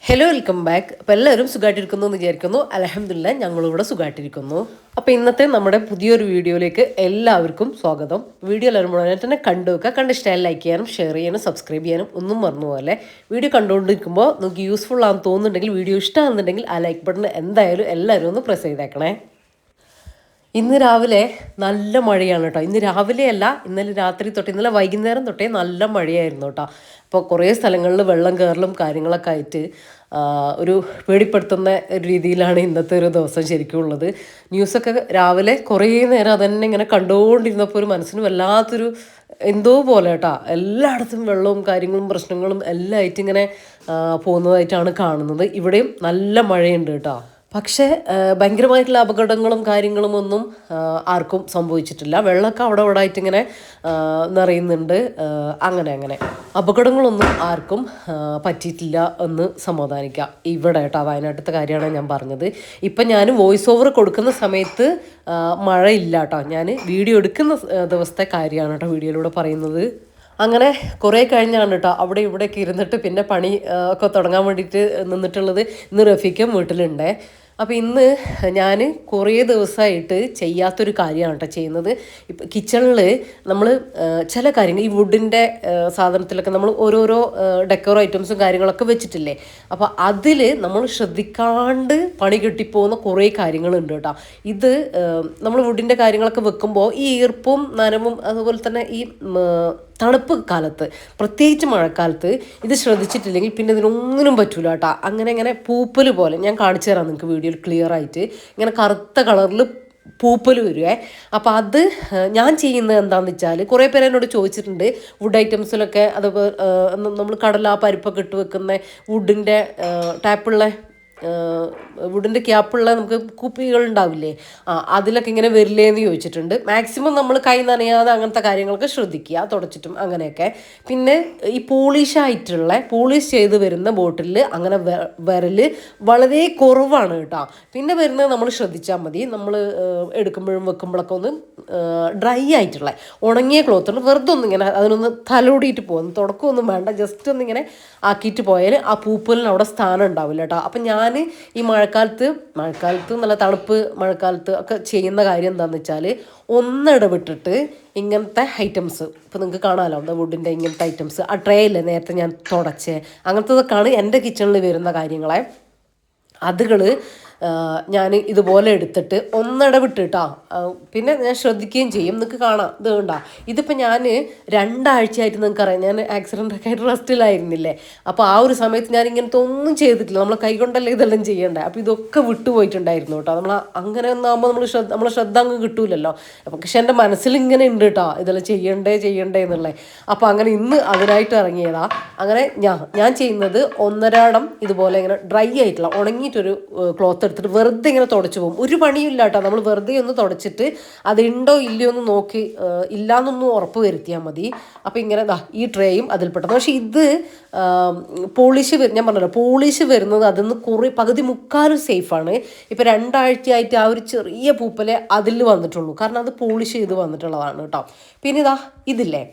Hello, welcome back. അപ്പോൾ എല്ലാവരും സുഖമായിട്ടിരിക്കുന്നു എന്ന് വിചാരിക്കുന്നു. അൽഹംദുലില്ലാഹ് ഞങ്ങളിവിടെ സുഖമായിട്ടിരിക്കുന്നു. അപ്പോൾ ഇന്നത്തെ നമ്മുടെ പുതിയൊരു വീഡിയോയിലേക്ക് എല്ലാവർക്കും സ്വാഗതം. വീഡിയോ എല്ലാവരും മുഴുവൻ തന്നെ കണ്ടു വെക്കുക. കണ്ട് ഇഷ്ടമായി ലൈക്ക് ചെയ്യാനും ഷെയർ ചെയ്യാനും സബ്സ്ക്രൈബ് ചെയ്യാനും ഒന്നും മറന്നു പോലെ. വീഡിയോ കണ്ടുകൊണ്ടിരിക്കുമ്പോൾ നിങ്ങൾക്ക് യൂസ്ഫുൾ ആണെന്ന് തോന്നുന്നുണ്ടെങ്കിൽ, വീഡിയോ ഇഷ്ടമാണെന്നുണ്ടെങ്കിൽ ആ ലൈക്ക് ബട്ടൺ എന്തായാലും എല്ലാവരും ഒന്ന് പ്രസ് ചെയ്തേക്കണേ. ഇന്ന് രാവിലെ നല്ല മഴയാണ് കേട്ടോ. ഇന്ന് രാവിലെയല്ല, ഇന്നലെ രാത്രി തൊട്ട് ഇന്നലെ വൈകുന്നേരം തൊട്ടേ നല്ല മഴയായിരുന്നു കേട്ടോ. അപ്പോൾ കുറേ സ്ഥലങ്ങളിൽ വെള്ളം കയറലും കാര്യങ്ങളൊക്കെ ആയിട്ട് ഒരു പേടിപ്പെടുത്തുന്ന രീതിയിലാണ് ഇന്നത്തെ ഒരു ദിവസം ശരിക്കും ഉള്ളത്. ന്യൂസൊക്കെ രാവിലെ കുറേ നേരം അതന്നെ ഇങ്ങനെ കണ്ടുകൊണ്ടിരുന്നപ്പോൾ ഒരു മനസ്സിന് വല്ലാത്തൊരു എന്തോ പോലെ കേട്ടോ. എല്ലായിടത്തും വെള്ളവും കാര്യങ്ങളും പ്രശ്നങ്ങളും എല്ലാം ആയിട്ട് ഇങ്ങനെ പോകുന്നതായിട്ടാണ് കാണുന്നത്. ഇവിടെയും നല്ല മഴയുണ്ട് കേട്ടോ. പക്ഷേ ഭയങ്കരമായിട്ടുള്ള അപകടങ്ങളും കാര്യങ്ങളും ഒന്നും ആർക്കും സംഭവിച്ചിട്ടില്ല. വെള്ളമൊക്കെ അവിടെ അവിടെ ആയിട്ട് ഇങ്ങനെ നിറയുന്നുണ്ട്. അങ്ങനെ അപകടങ്ങളൊന്നും ആർക്കും പറ്റിയിട്ടില്ല എന്ന് സമാധാനിക്കാം. ഇവിടെ കേട്ടോ, വയനാട്ടിലത്തെ കാര്യമാണ് ഞാൻ പറഞ്ഞത്. ഇപ്പം ഞാൻ വോയിസ് ഓവർ കൊടുക്കുന്ന സമയത്ത് മഴയില്ല കേട്ടോ. ഞാൻ വീഡിയോ എടുക്കുന്ന ദിവസത്തെ കാര്യമാണ് കേട്ടോ വീഡിയോയിലൂടെ പറയുന്നത്. അങ്ങനെ കുറേ കഴിഞ്ഞാണ് കേട്ടോ അവിടെ ഇവിടെയൊക്കെ ഇരുന്നിട്ട് പിന്നെ പണി ഒക്കെ തുടങ്ങാൻ വേണ്ടിയിട്ട് നിന്നിട്ടുള്ളത്. ഇന്ന് റഫീഖും വീട്ടിലുണ്ട്. അപ്പോൾ ഇന്ന് ഞാൻ കുറേ ദിവസമായിട്ട് ചെയ്യാത്തൊരു കാര്യമാണ് കേട്ടോ ചെയ്യുന്നത്. ഇപ്പം കിച്ചണിൽ നമ്മൾ ചില കാര്യങ്ങൾ ഈ വുഡിൻ്റെ സാധനത്തിലൊക്കെ നമ്മൾ ഓരോരോ ഡെക്കോർ ഐറ്റംസും കാര്യങ്ങളൊക്കെ വെച്ചിട്ടില്ലേ. അപ്പോൾ അതിൽ നമ്മൾ ശ്രദ്ധിക്കാണ്ട് പണി കിട്ടിപ്പോകുന്ന കുറേ കാര്യങ്ങളുണ്ട് കേട്ടോ. ഇത് നമ്മൾ വുഡിൻ്റെ കാര്യങ്ങളൊക്കെ വെക്കുമ്പോൾ ഈ ഈർപ്പും നനവും അതുപോലെ തന്നെ ഈ തണുപ്പ് കാലത്ത്, പ്രത്യേകിച്ച് മഴക്കാലത്ത് ഇത് ശ്രദ്ധിച്ചിട്ടില്ലെങ്കിൽ പിന്നെ ഇതിനൊന്നിനും പറ്റൂല കേട്ടോ. അങ്ങനെ പൂപ്പൽ പോലെ ഞാൻ കാണിച്ചു തരാം നിങ്ങൾക്ക് വീഡിയോയിൽ ക്ലിയർ ആയിട്ട്. ഇങ്ങനെ കറുത്ത കളറിൽ പൂപ്പൽ വരുവേ. അപ്പോൾ അത് ഞാൻ ചെയ്യുന്നത് എന്താണെന്ന് വെച്ചാൽ, കുറേ പേര് എന്നോട് ചോദിച്ചിട്ടുണ്ട് വുഡ് ഐറ്റംസിലൊക്കെ. അതുപോലെ നമ്മൾ കടല പരിപ്പൊക്കെ ഇട്ട് വെക്കുന്ന വുഡിൻ്റെ ടാപ്പുള്ള വുഡിൻ്റെ ക്യാപ്പുള്ള നമുക്ക് കുപ്പികൾ ഉണ്ടാവില്ലേ, അതിലൊക്കെ ഇങ്ങനെ വരില്ലേന്ന് ചോദിച്ചിട്ടുണ്ട്. മാക്സിമം നമ്മൾ കൈ നനയാതെ അങ്ങനത്തെ കാര്യങ്ങളൊക്കെ ശ്രദ്ധിക്കുക, തുടച്ചിട്ടും അങ്ങനെയൊക്കെ. പിന്നെ ഈ പോളിഷ് ചെയ്ത് വരുന്ന ബോട്ടിലിൽ അങ്ങനെ വരൽ വളരെ കുറവാണ് കേട്ടോ. പിന്നെ വരുന്നത് നമ്മൾ ശ്രദ്ധിച്ചാൽ മതി. നമ്മൾ എടുക്കുമ്പോഴും വെക്കുമ്പോഴൊക്കെ ഒന്ന് ഡ്രൈ ആയിട്ടുള്ള ഉണങ്ങിയ ക്ലോത്തുണ്ട് വെറുതെ ഒന്നിങ്ങനെ അതിനൊന്ന് തലോടിയിട്ട് പോകുന്നു, തുടക്കമൊന്നും വേണ്ട, ജസ്റ്റ് ഒന്നിങ്ങനെ ആക്കിയിട്ട് പോയാൽ ആ പൂപ്പലിന് അവിടെ സ്ഥാനം ഉണ്ടാവില്ല കേട്ടോ. അപ്പം ഞാൻ ഈ മഴക്കാലത്ത് നല്ല തണുപ്പ് മഴക്കാലത്ത് ഒക്കെ ചെയ്യുന്ന കാര്യം എന്താണെന്ന് വെച്ചാൽ, ഒന്നിടവിട്ടിട്ട് ഇങ്ങനത്തെ ഐറ്റംസ് ഇപ്പോൾ നിങ്ങൾക്ക് കാണാമല്ലോ, എന്താ വുഡിൻ്റെ ഇങ്ങനത്തെ ഐറ്റംസ് ആ ട്രേയില്ലേ നേരത്തെ ഞാൻ തുടച്ചേ, അങ്ങനത്തതൊക്കെയാണ് എൻ്റെ കിച്ചണിൽ വരുന്ന കാര്യങ്ങളെ. അതുകൾ ഞാൻ ഇതുപോലെ എടുത്തിട്ട് ഒന്നിടവിട്ട് കേട്ടോ. പിന്നെ ഞാൻ ശ്രദ്ധിക്കുകയും ചെയ്യും. നിങ്ങൾക്ക് കാണാം, ഇത് കണ്ടോ. ഇതിപ്പോൾ ഞാൻ 2 ആഴ്ചയായിട്ട് നിങ്ങൾക്കറിയാം, ഞാൻ ആക്സിഡൻ്റൊക്കെ ആയിട്ട് റെസ്റ്റിലായിരുന്നില്ലേ. അപ്പോൾ ആ ഒരു സമയത്ത് ഞാൻ ഇങ്ങനത്തെ ഒന്നും ചെയ്തിട്ടില്ല. നമ്മൾ കൈകൊണ്ടല്ലേ ഇതെല്ലാം ചെയ്യണ്ടേ. അപ്പോൾ ഇതൊക്കെ വിട്ടുപോയിട്ടുണ്ടായിരുന്നു കേട്ടോ. അങ്ങനെ ഒന്നാകുമ്പോൾ നമ്മളെ ശ്രദ്ധ അങ്ങ് കിട്ടൂലല്ലോ. പക്ഷെ എൻ്റെ മനസ്സിൽ ഇങ്ങനെ ഉണ്ട് കേട്ടോ, ഇതെല്ലാം ചെയ്യണ്ടേ എന്നുള്ളത്. അപ്പോൾ അങ്ങനെ ഇന്ന് അതിനായിട്ട് ഇറങ്ങിയതാ. അങ്ങനെ ഞാൻ ചെയ്യുന്നത് 1.5 അടം ഇതുപോലെ ഇങ്ങനെ ഡ്രൈ ആയിട്ടുള്ള ഉണങ്ങിയിട്ടൊരു ക്ലോത്ത് എടുത്തിട്ട് വെറുതെ ഇങ്ങനെ തുടച്ചു പോകും. ഒരു പണിയില്ല കേട്ടോ. നമ്മൾ വെറുതെ ഒന്ന് തുടച്ചിട്ട് അതുണ്ടോ ഇല്ലയോ എന്ന് നോക്കി, ഇല്ലാന്നൊന്നും ഉറപ്പ് വരുത്തിയാൽ മതി. അപ്പോൾ ഇങ്ങനെ ഈ ട്രേയും അതിൽപ്പെട്ടത്. പക്ഷേ ഇത് ഞാൻ പറഞ്ഞല്ലോ, പോളിഷ് വരുന്നത് അതിന്ന് പകുതി മുക്കാലും സേഫാണ്. ഇപ്പോൾ 2 ആഴ്ചയായിട്ട് ആ ഒരു ചെറിയ പൂപ്പലെ അതിൽ വന്നിട്ടുള്ളൂ. കാരണം അത് പോളിഷ് ചെയ്ത് വന്നിട്ടുള്ളതാണ് കേട്ടോ. പിന്നെ ഇതില്ലേ,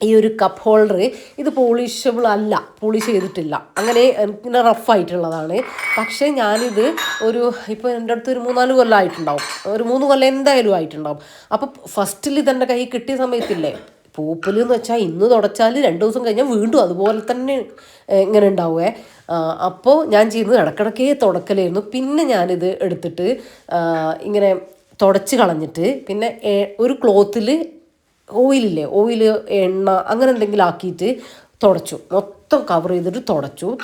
ഈ ഒരു കപ്പ് ഹോൾഡർ, ഇത് പോളിഷ് ചെയ്തിട്ടില്ല, അങ്ങനെ ഇങ്ങനെ റഫായിട്ടുള്ളതാണ്. പക്ഷേ ഞാനിത് ഇപ്പോൾ എൻ്റെ അടുത്ത് ഒരു 3-4 കൊല്ലം ആയിട്ടുണ്ടാവും, ഒരു 3 കൊല്ലം എന്തായാലും ആയിട്ടുണ്ടാവും. അപ്പോൾ ഫസ്റ്റിൽ ഇതെൻ്റെ കൈ കിട്ടിയ സമയത്തില്ലേ, പൂപ്പൽ എന്ന് വെച്ചാൽ ഇന്ന് തുടച്ചാൽ 2 ദിവസം കഴിഞ്ഞാൽ വീണ്ടും അതുപോലെ തന്നെ ഇങ്ങനെ ഉണ്ടാവുമേ. അപ്പോൾ ഞാൻ ചെയ്യുന്നത് ഇടയ്ക്കിടയ്ക്കേ തുടക്കലായിരുന്നു. പിന്നെ ഞാനിത് എടുത്തിട്ട് ഇങ്ങനെ തുടച്ച് കളഞ്ഞിട്ട് പിന്നെ ഒരു ക്ലോത്തിൽ ഓയിൽ എണ്ണ അങ്ങനെ എന്തെങ്കിലും ആക്കിയിട്ട് മൊത്തം കവർ ചെയ്തിട്ട്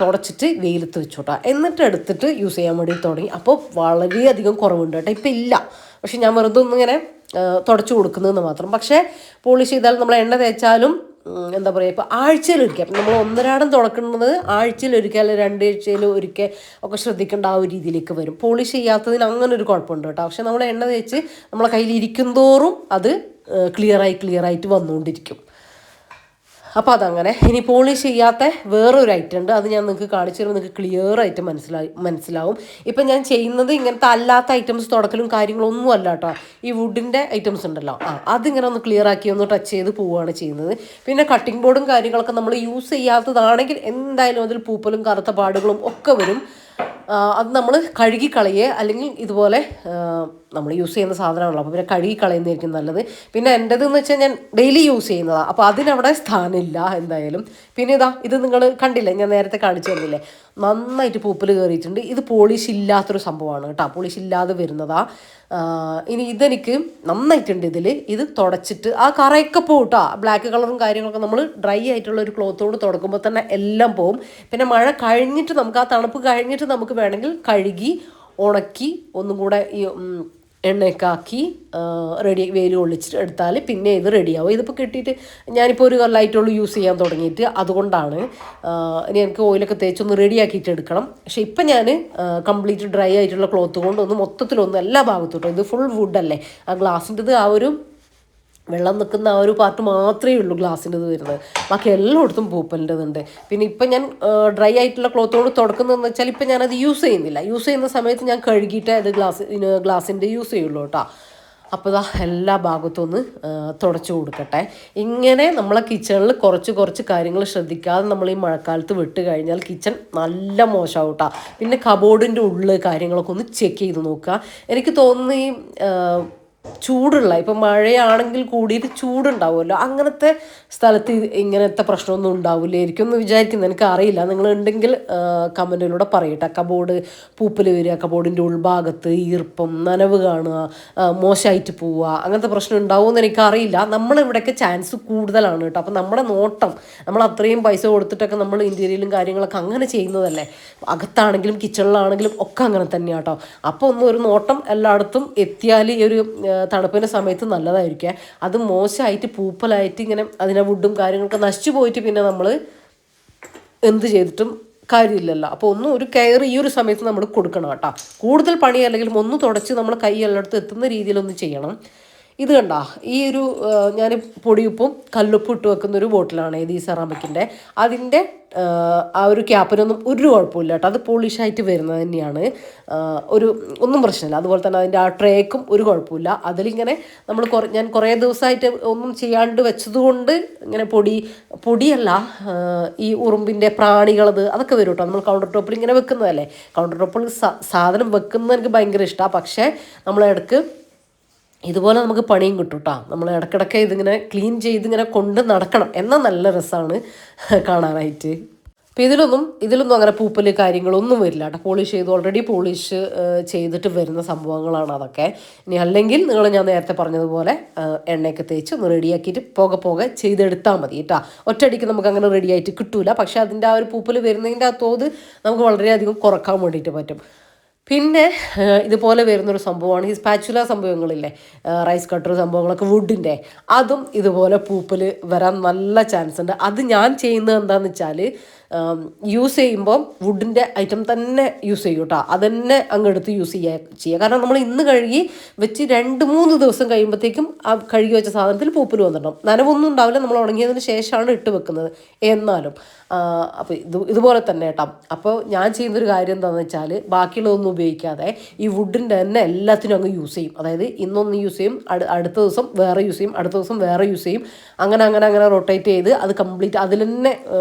തുടച്ചിട്ട് വെയിലത്ത് വെച്ചോട്ടാ. എന്നിട്ട് എടുത്തിട്ട് യൂസ് ചെയ്യാൻ വേണ്ടി തുടങ്ങി. അപ്പോൾ വളരെയധികം കുറവുണ്ട് കേട്ടോ. ഇപ്പം ഇല്ല, പക്ഷെ ഞാൻ വെറുതെ ഒന്നിങ്ങനെ തുടച്ചു കൊടുക്കുന്നതെന്ന് മാത്രം. പക്ഷേ പോളിഷ് ചെയ്താലും നമ്മൾ എണ്ണ തേച്ചാലും എന്താ പറയുക, ഇപ്പോൾ ആഴ്ചയിലൊരിക്കൽ നമ്മൾ ഒന്നരാടം തുടക്കുന്നത് ആഴ്ചയിലൊരിക്കൽ അല്ലെങ്കിൽ 2 ആഴ്ചയിൽ ഒരിക്കൽ ഒക്കെ ശ്രദ്ധിക്കേണ്ട ആ ഒരു രീതിയിലേക്ക് വരും. പോളിഷ് ചെയ്യാത്തതിന് അങ്ങനെ ഒരു കുഴപ്പമുണ്ട് കേട്ടോ. പക്ഷെ നമ്മൾ എണ്ണ തേച്ച് നമ്മളെ കയ്യിൽ ഇരിക്കും തോറും അത് ക്ലിയറായിട്ട് വന്നുകൊണ്ടിരിക്കും. അപ്പോൾ അതങ്ങനെ. ഇനി പോളിഷ് ചെയ്യാത്ത വേറൊരു ഐറ്റം ഉണ്ട്, അത് ഞാൻ നിങ്ങൾക്ക് കാണിച്ചു തരുമ്പോൾ നിങ്ങൾക്ക് ക്ലിയർ ആയിട്ട് മനസ്സിലാവും. ഇപ്പം ഞാൻ ചെയ്യുന്നത് ഇങ്ങനത്തെ അല്ലാത്ത ഐറ്റംസ് തുടക്കലും കാര്യങ്ങളൊന്നും അല്ല കേട്ടോ. ഈ വുഡിൻ്റെ ഐറ്റംസ് ഉണ്ടല്ലോ, അതിങ്ങനെ ഒന്ന് ക്ലിയർ ആക്കി ഒന്ന് ടച്ച് ചെയ്ത് പോവുകയാണ് ചെയ്യുന്നത്. പിന്നെ കട്ടിംഗ് ബോർഡും കാര്യങ്ങളൊക്കെ നമ്മൾ യൂസ് ചെയ്യാത്തതാണെങ്കിൽ എന്തായാലും അതിൽ പൂപ്പലും കറുത്ത പാടുകളും ഒക്കെ വരും. അത് നമ്മൾ കഴുകിക്കളയുക, അല്ലെങ്കിൽ ഇതുപോലെ നമ്മൾ യൂസ് ചെയ്യുന്ന സാധനമാണല്ലോ, അപ്പോൾ പിന്നെ കഴുകിക്കളയുന്നതായിരിക്കും നല്ലത്. പിന്നെ എൻ്റെതെന്ന് വെച്ചാൽ ഞാൻ ഡെയിലി യൂസ് ചെയ്യുന്നതാണ്, അപ്പോൾ അതിനവിടെ സ്ഥാനമില്ല എന്തായാലും. പിന്നെ ഇത് നിങ്ങൾ കണ്ടില്ലേ, ഞാൻ നേരത്തെ കാണിച്ചു തന്നില്ലേ, നന്നായിട്ട് പൂപ്പൽ കയറിയിട്ടുണ്ട്. ഇത് പോളിഷ് ഇല്ലാത്തൊരു സംഭവമാണ് കേട്ടോ, പോളിഷ് ഇല്ലാതെ വരുന്നതാ. ഇനി ഇതെനിക്ക് നന്നായിട്ടുണ്ട് ഇത് തുടച്ചിട്ട് ആ കറയൊക്കെ പോകും കേട്ടോ. ബ്ലാക്ക് കളറും കാര്യങ്ങളൊക്കെ നമ്മൾ ഡ്രൈ ആയിട്ടുള്ള ഒരു ക്ലോത്തോട് തുടക്കുമ്പോൾ തന്നെ എല്ലാം പോവും. പിന്നെ മഴ കഴിഞ്ഞിട്ട് നമുക്ക് ആ തണുപ്പ് കഴിഞ്ഞിട്ട് നമുക്ക് വേണമെങ്കിൽ കഴുകി ഉണക്കി ഒന്നും കൂടെ ഈ എണ്ണയൊക്കെ ആക്കി റെഡി വെയിൽ കൊള്ളിച്ചിട്ട് എടുത്താൽ പിന്നെ ഇത് റെഡിയാവും. ഇതിപ്പോൾ കിട്ടിയിട്ട് ഞാനിപ്പോൾ ഒരു കൊല്ലമായിട്ടുള്ളൂ യൂസ് ചെയ്യാൻ തുടങ്ങിയിട്ട്, അതുകൊണ്ടാണ്. ഇനി എനിക്ക് ഓയിലൊക്കെ തേച്ചൊന്ന് റെഡിയാക്കിയിട്ട് എടുക്കണം. പക്ഷേ ഇപ്പം ഞാൻ കംപ്ലീറ്റ് ഡ്രൈ ആയിട്ടുള്ള ക്ലോത്ത് കൊണ്ട് ഒന്ന് മൊത്തത്തിലൊന്നും എല്ലാ ഭാഗത്തോട്ടും, ഇത് ഫുൾ വുഡല്ലേ, ആ ഗ്ലാസിൻ്റെത് ആ ഒരു വെള്ളം നിൽക്കുന്ന ആ ഒരു പാർട്ട് മാത്രമേ ഉള്ളൂ ഗ്ലാസിൻ്റെത് വരുന്നത്, ബാക്കി എല്ലായിടത്തും പൂപ്പലിൻ്റെതുണ്ട്. പിന്നെ ഇപ്പം ഞാൻ ഡ്രൈ ആയിട്ടുള്ള ക്ലോത്തോട് തുടക്കുന്നതെന്ന് വെച്ചാൽ ഇപ്പം ഞാനത് യൂസ് ചെയ്യുന്നില്ല. യൂസ് ചെയ്യുന്ന സമയത്ത് ഞാൻ കഴുകിയിട്ടേ അത് ഗ്ലാസിൻ്റെ യൂസ് ചെയ്യുള്ളൂ കേട്ടോ. അപ്പോൾ ഇതാ എല്ലാ ഭാഗത്തും ഒന്ന് തുടച്ചു കൊടുക്കട്ടെ. ഇങ്ങനെ നമ്മളെ കിച്ചണിൽ കുറച്ച് കാര്യങ്ങൾ ശ്രദ്ധിക്കാതെ നമ്മൾ ഈ മഴക്കാലത്ത് വിട്ട് കഴിഞ്ഞാൽ കിച്ചൺ നല്ല മോശമാവും കേട്ടോ. പിന്നെ കബോർഡിൻ്റെ ഉള്ളിൽ കാര്യങ്ങളൊക്കെ ഒന്ന് ചെക്ക് ചെയ്ത് നോക്കുക. എനിക്ക് തോന്നുന്നു ഈ ചൂടുള്ള, ഇപ്പം മഴയാണെങ്കിൽ കൂടിയിട്ട് ചൂടുണ്ടാവുമല്ലോ, അങ്ങനത്തെ സ്ഥലത്ത് ഇങ്ങനത്തെ പ്രശ്നമൊന്നും ഉണ്ടാവില്ലായിരിക്കും എന്ന് വിചാരിക്കുന്നത്. എനിക്ക് അറിയില്ല, നിങ്ങളുണ്ടെങ്കിൽ കമൻറ്റിലൂടെ പറയട്ടെ. കബോർഡ് പൂപ്പൽ വരിക, കബോർഡിൻ്റെ ഉൾഭാഗത്ത് ഈർപ്പം, നനവ് കാണുക, മോശമായിട്ട് പോവുക, അങ്ങനത്തെ പ്രശ്നം ഉണ്ടാവുമെന്ന് എനിക്കറിയില്ല. നമ്മളിവിടെയൊക്കെ ചാൻസ് കൂടുതലാണ് കേട്ടോ. അപ്പം നമ്മുടെ നോട്ടം, നമ്മൾ അത്രയും പൈസ കൊടുത്തിട്ടൊക്കെ നമ്മൾ ഇൻറ്റീരിയലും കാര്യങ്ങളൊക്കെ അങ്ങനെ ചെയ്യുന്നതല്ലേ, അകത്താണെങ്കിലും കിച്ചണിലാണെങ്കിലും ഒക്കെ അങ്ങനെ തന്നെയാണ് കേട്ടോ. അപ്പോൾ ഒരു നോട്ടം എല്ലായിടത്തും എത്തിയാൽ ഈ ഒരു തണുപ്പിൻ്റെ സമയത്ത് നല്ലതായിരിക്കുക. അത് മോശമായിട്ട് പൂപ്പലായിട്ട് ഇങ്ങനെ അതിനെ വുഡും കാര്യങ്ങളൊക്കെ നശിച്ചു പോയിട്ട് പിന്നെ നമ്മൾ എന്ത് ചെയ്തിട്ടും കാര്യമില്ലല്ലോ. അപ്പോൾ ഒരു കെയർ ഈ ഒരു സമയത്ത് നമ്മൾ കൊടുക്കണം കേട്ടോ. കൂടുതൽ പണി അല്ലെങ്കിലും ഒന്ന് തുടച്ച് നമ്മൾ കൈ എല്ലായിടത്തും എത്തുന്ന രീതിയിലൊന്ന് ചെയ്യണം. ഇത് കണ്ടോ, ഈ ഒരു ഞാൻ പൊടിയുപ്പും കല്ലുപ്പും ഇട്ട് വെക്കുന്നൊരു ബോട്ടിലാണ് ഇത്, ഈ സെറാമിക്കിൻ്റെ. അതിൻ്റെ ആ ഒരു ക്യാപ്പിനൊന്നും ഒരു കുഴപ്പമില്ല കേട്ടോ, അത് പോളിഷായിട്ട് വരുന്നത് തന്നെയാണ്, ഒന്നും പ്രശ്നമില്ല. അതുപോലെ തന്നെ അതിൻ്റെ ആ ട്രേക്കും ഒരു കുഴപ്പമില്ല. അതിലിങ്ങനെ ഞാൻ കുറേ ദിവസമായിട്ട് ഒന്നും ചെയ്യാണ്ട് വെച്ചതുകൊണ്ട് ഇങ്ങനെ പൊടിയല്ല, ഈ ഉറുമ്പിൻ്റെ പ്രാണികളത് അതൊക്കെ വരും കേട്ടോ. നമ്മൾ കൗണ്ടർ ടോപ്പിൽ ഇങ്ങനെ വെക്കുന്നതല്ലേ, കൗണ്ടർ ടോപ്പിൽ സാധനം വെക്കുന്നത് എനിക്ക് ഭയങ്കര ഇഷ്ടമാണ്. പക്ഷേ നമ്മളിടക്ക് ഇതുപോലെ നമുക്ക് പണിയും കിട്ടും കേട്ടോ. നമ്മൾ ഇടയ്ക്കിടയ്ക്ക് ഇതിങ്ങനെ ക്ലീൻ ചെയ്ത് ഇങ്ങനെ കൊണ്ട് നടക്കണം, എന്നാൽ നല്ല രസമാണ് കാണാനായിട്ട്. അപ്പോൾ ഇതിലൊന്നും അങ്ങനെ പൂപ്പൽ കാര്യങ്ങളൊന്നും വരില്ല കേട്ടോ. പോളിഷ് ചെയ്ത് ഓൾറെഡി പോളിഷ് ചെയ്തിട്ട് വരുന്ന സംഭവങ്ങളാണ് അതൊക്കെ. ഇനി അല്ലെങ്കിൽ ഞാൻ നേരത്തെ പറഞ്ഞതുപോലെ എണ്ണയൊക്കെ തേച്ച് ഒന്ന് റെഡിയാക്കിയിട്ട് പോകെ ചെയ്തെടുത്താൽ മതി കേട്ടോ. ഒറ്റയടിക്ക് നമുക്ക് അങ്ങനെ റെഡിയായിട്ട് കിട്ടൂല. പക്ഷേ അതിൻ്റെ ആ ഒരു പൂപ്പൽ വരുന്നതിൻ്റെ ആ തോത് നമുക്ക് വളരെയധികം കുറക്കാൻ വേണ്ടിയിട്ട് പറ്റും. പിന്നെ ഇതുപോലെ വരുന്നൊരു സംഭവമാണ് ഈ സ്പാച്ചുല സംഭവങ്ങളില്ലേ, റൈസ് കട്ടർ സംഭവങ്ങളൊക്കെ വുഡിൻ്റെ, അതും ഇതുപോലെ പൂപ്പൽ വരാൻ നല്ല ചാൻസ് ഉണ്ട്. അത് ഞാൻ ചെയ്യുന്നത് എന്താണെന്ന് വെച്ചാൽ യൂസ് ചെയ്യുമ്പോൾ വുഡിൻ്റെ ഐറ്റം തന്നെ യൂസ് ചെയ്യും കേട്ടോ. അതന്നെ അങ്ങെടുത്ത് യൂസ് ചെയ്യുക. കാരണം നമ്മൾ ഇന്ന് കഴുകി വെച്ച് 2-3 ദിവസം കഴിയുമ്പോഴത്തേക്കും ആ കഴുകി വെച്ച സാധനത്തിൽ പൂപ്പൽ വന്നിട്ടുണ്ടാവും. നനവൊന്നും ഉണ്ടാവില്ല, നമ്മൾ ഉണങ്ങിയതിന് ശേഷമാണ് ഇട്ട് വെക്കുന്നത്. എന്നാലും അപ്പോൾ ഇതുപോലെ തന്നെ കേട്ടോ. അപ്പോൾ ഞാൻ ചെയ്യുന്നൊരു കാര്യം എന്താണെന്ന് വെച്ചാൽ ബാക്കിയുള്ളതൊന്നും ഉപയോഗിക്കാതെ ഈ വുഡിൻ്റെ തന്നെ എല്ലാത്തിനും അങ്ങ് യൂസ് ചെയ്യും. അതായത് ഇന്നൊന്ന് യൂസ് ചെയ്യും, അടുത്ത ദിവസം വേറെ യൂസ് ചെയ്യും, അടുത്ത ദിവസം വേറെ യൂസ് ചെയ്യും. അങ്ങനെ റൊട്ടേറ്റ് ചെയ്ത് അത് കംപ്ലീറ്റ് അതിൽ തന്നെ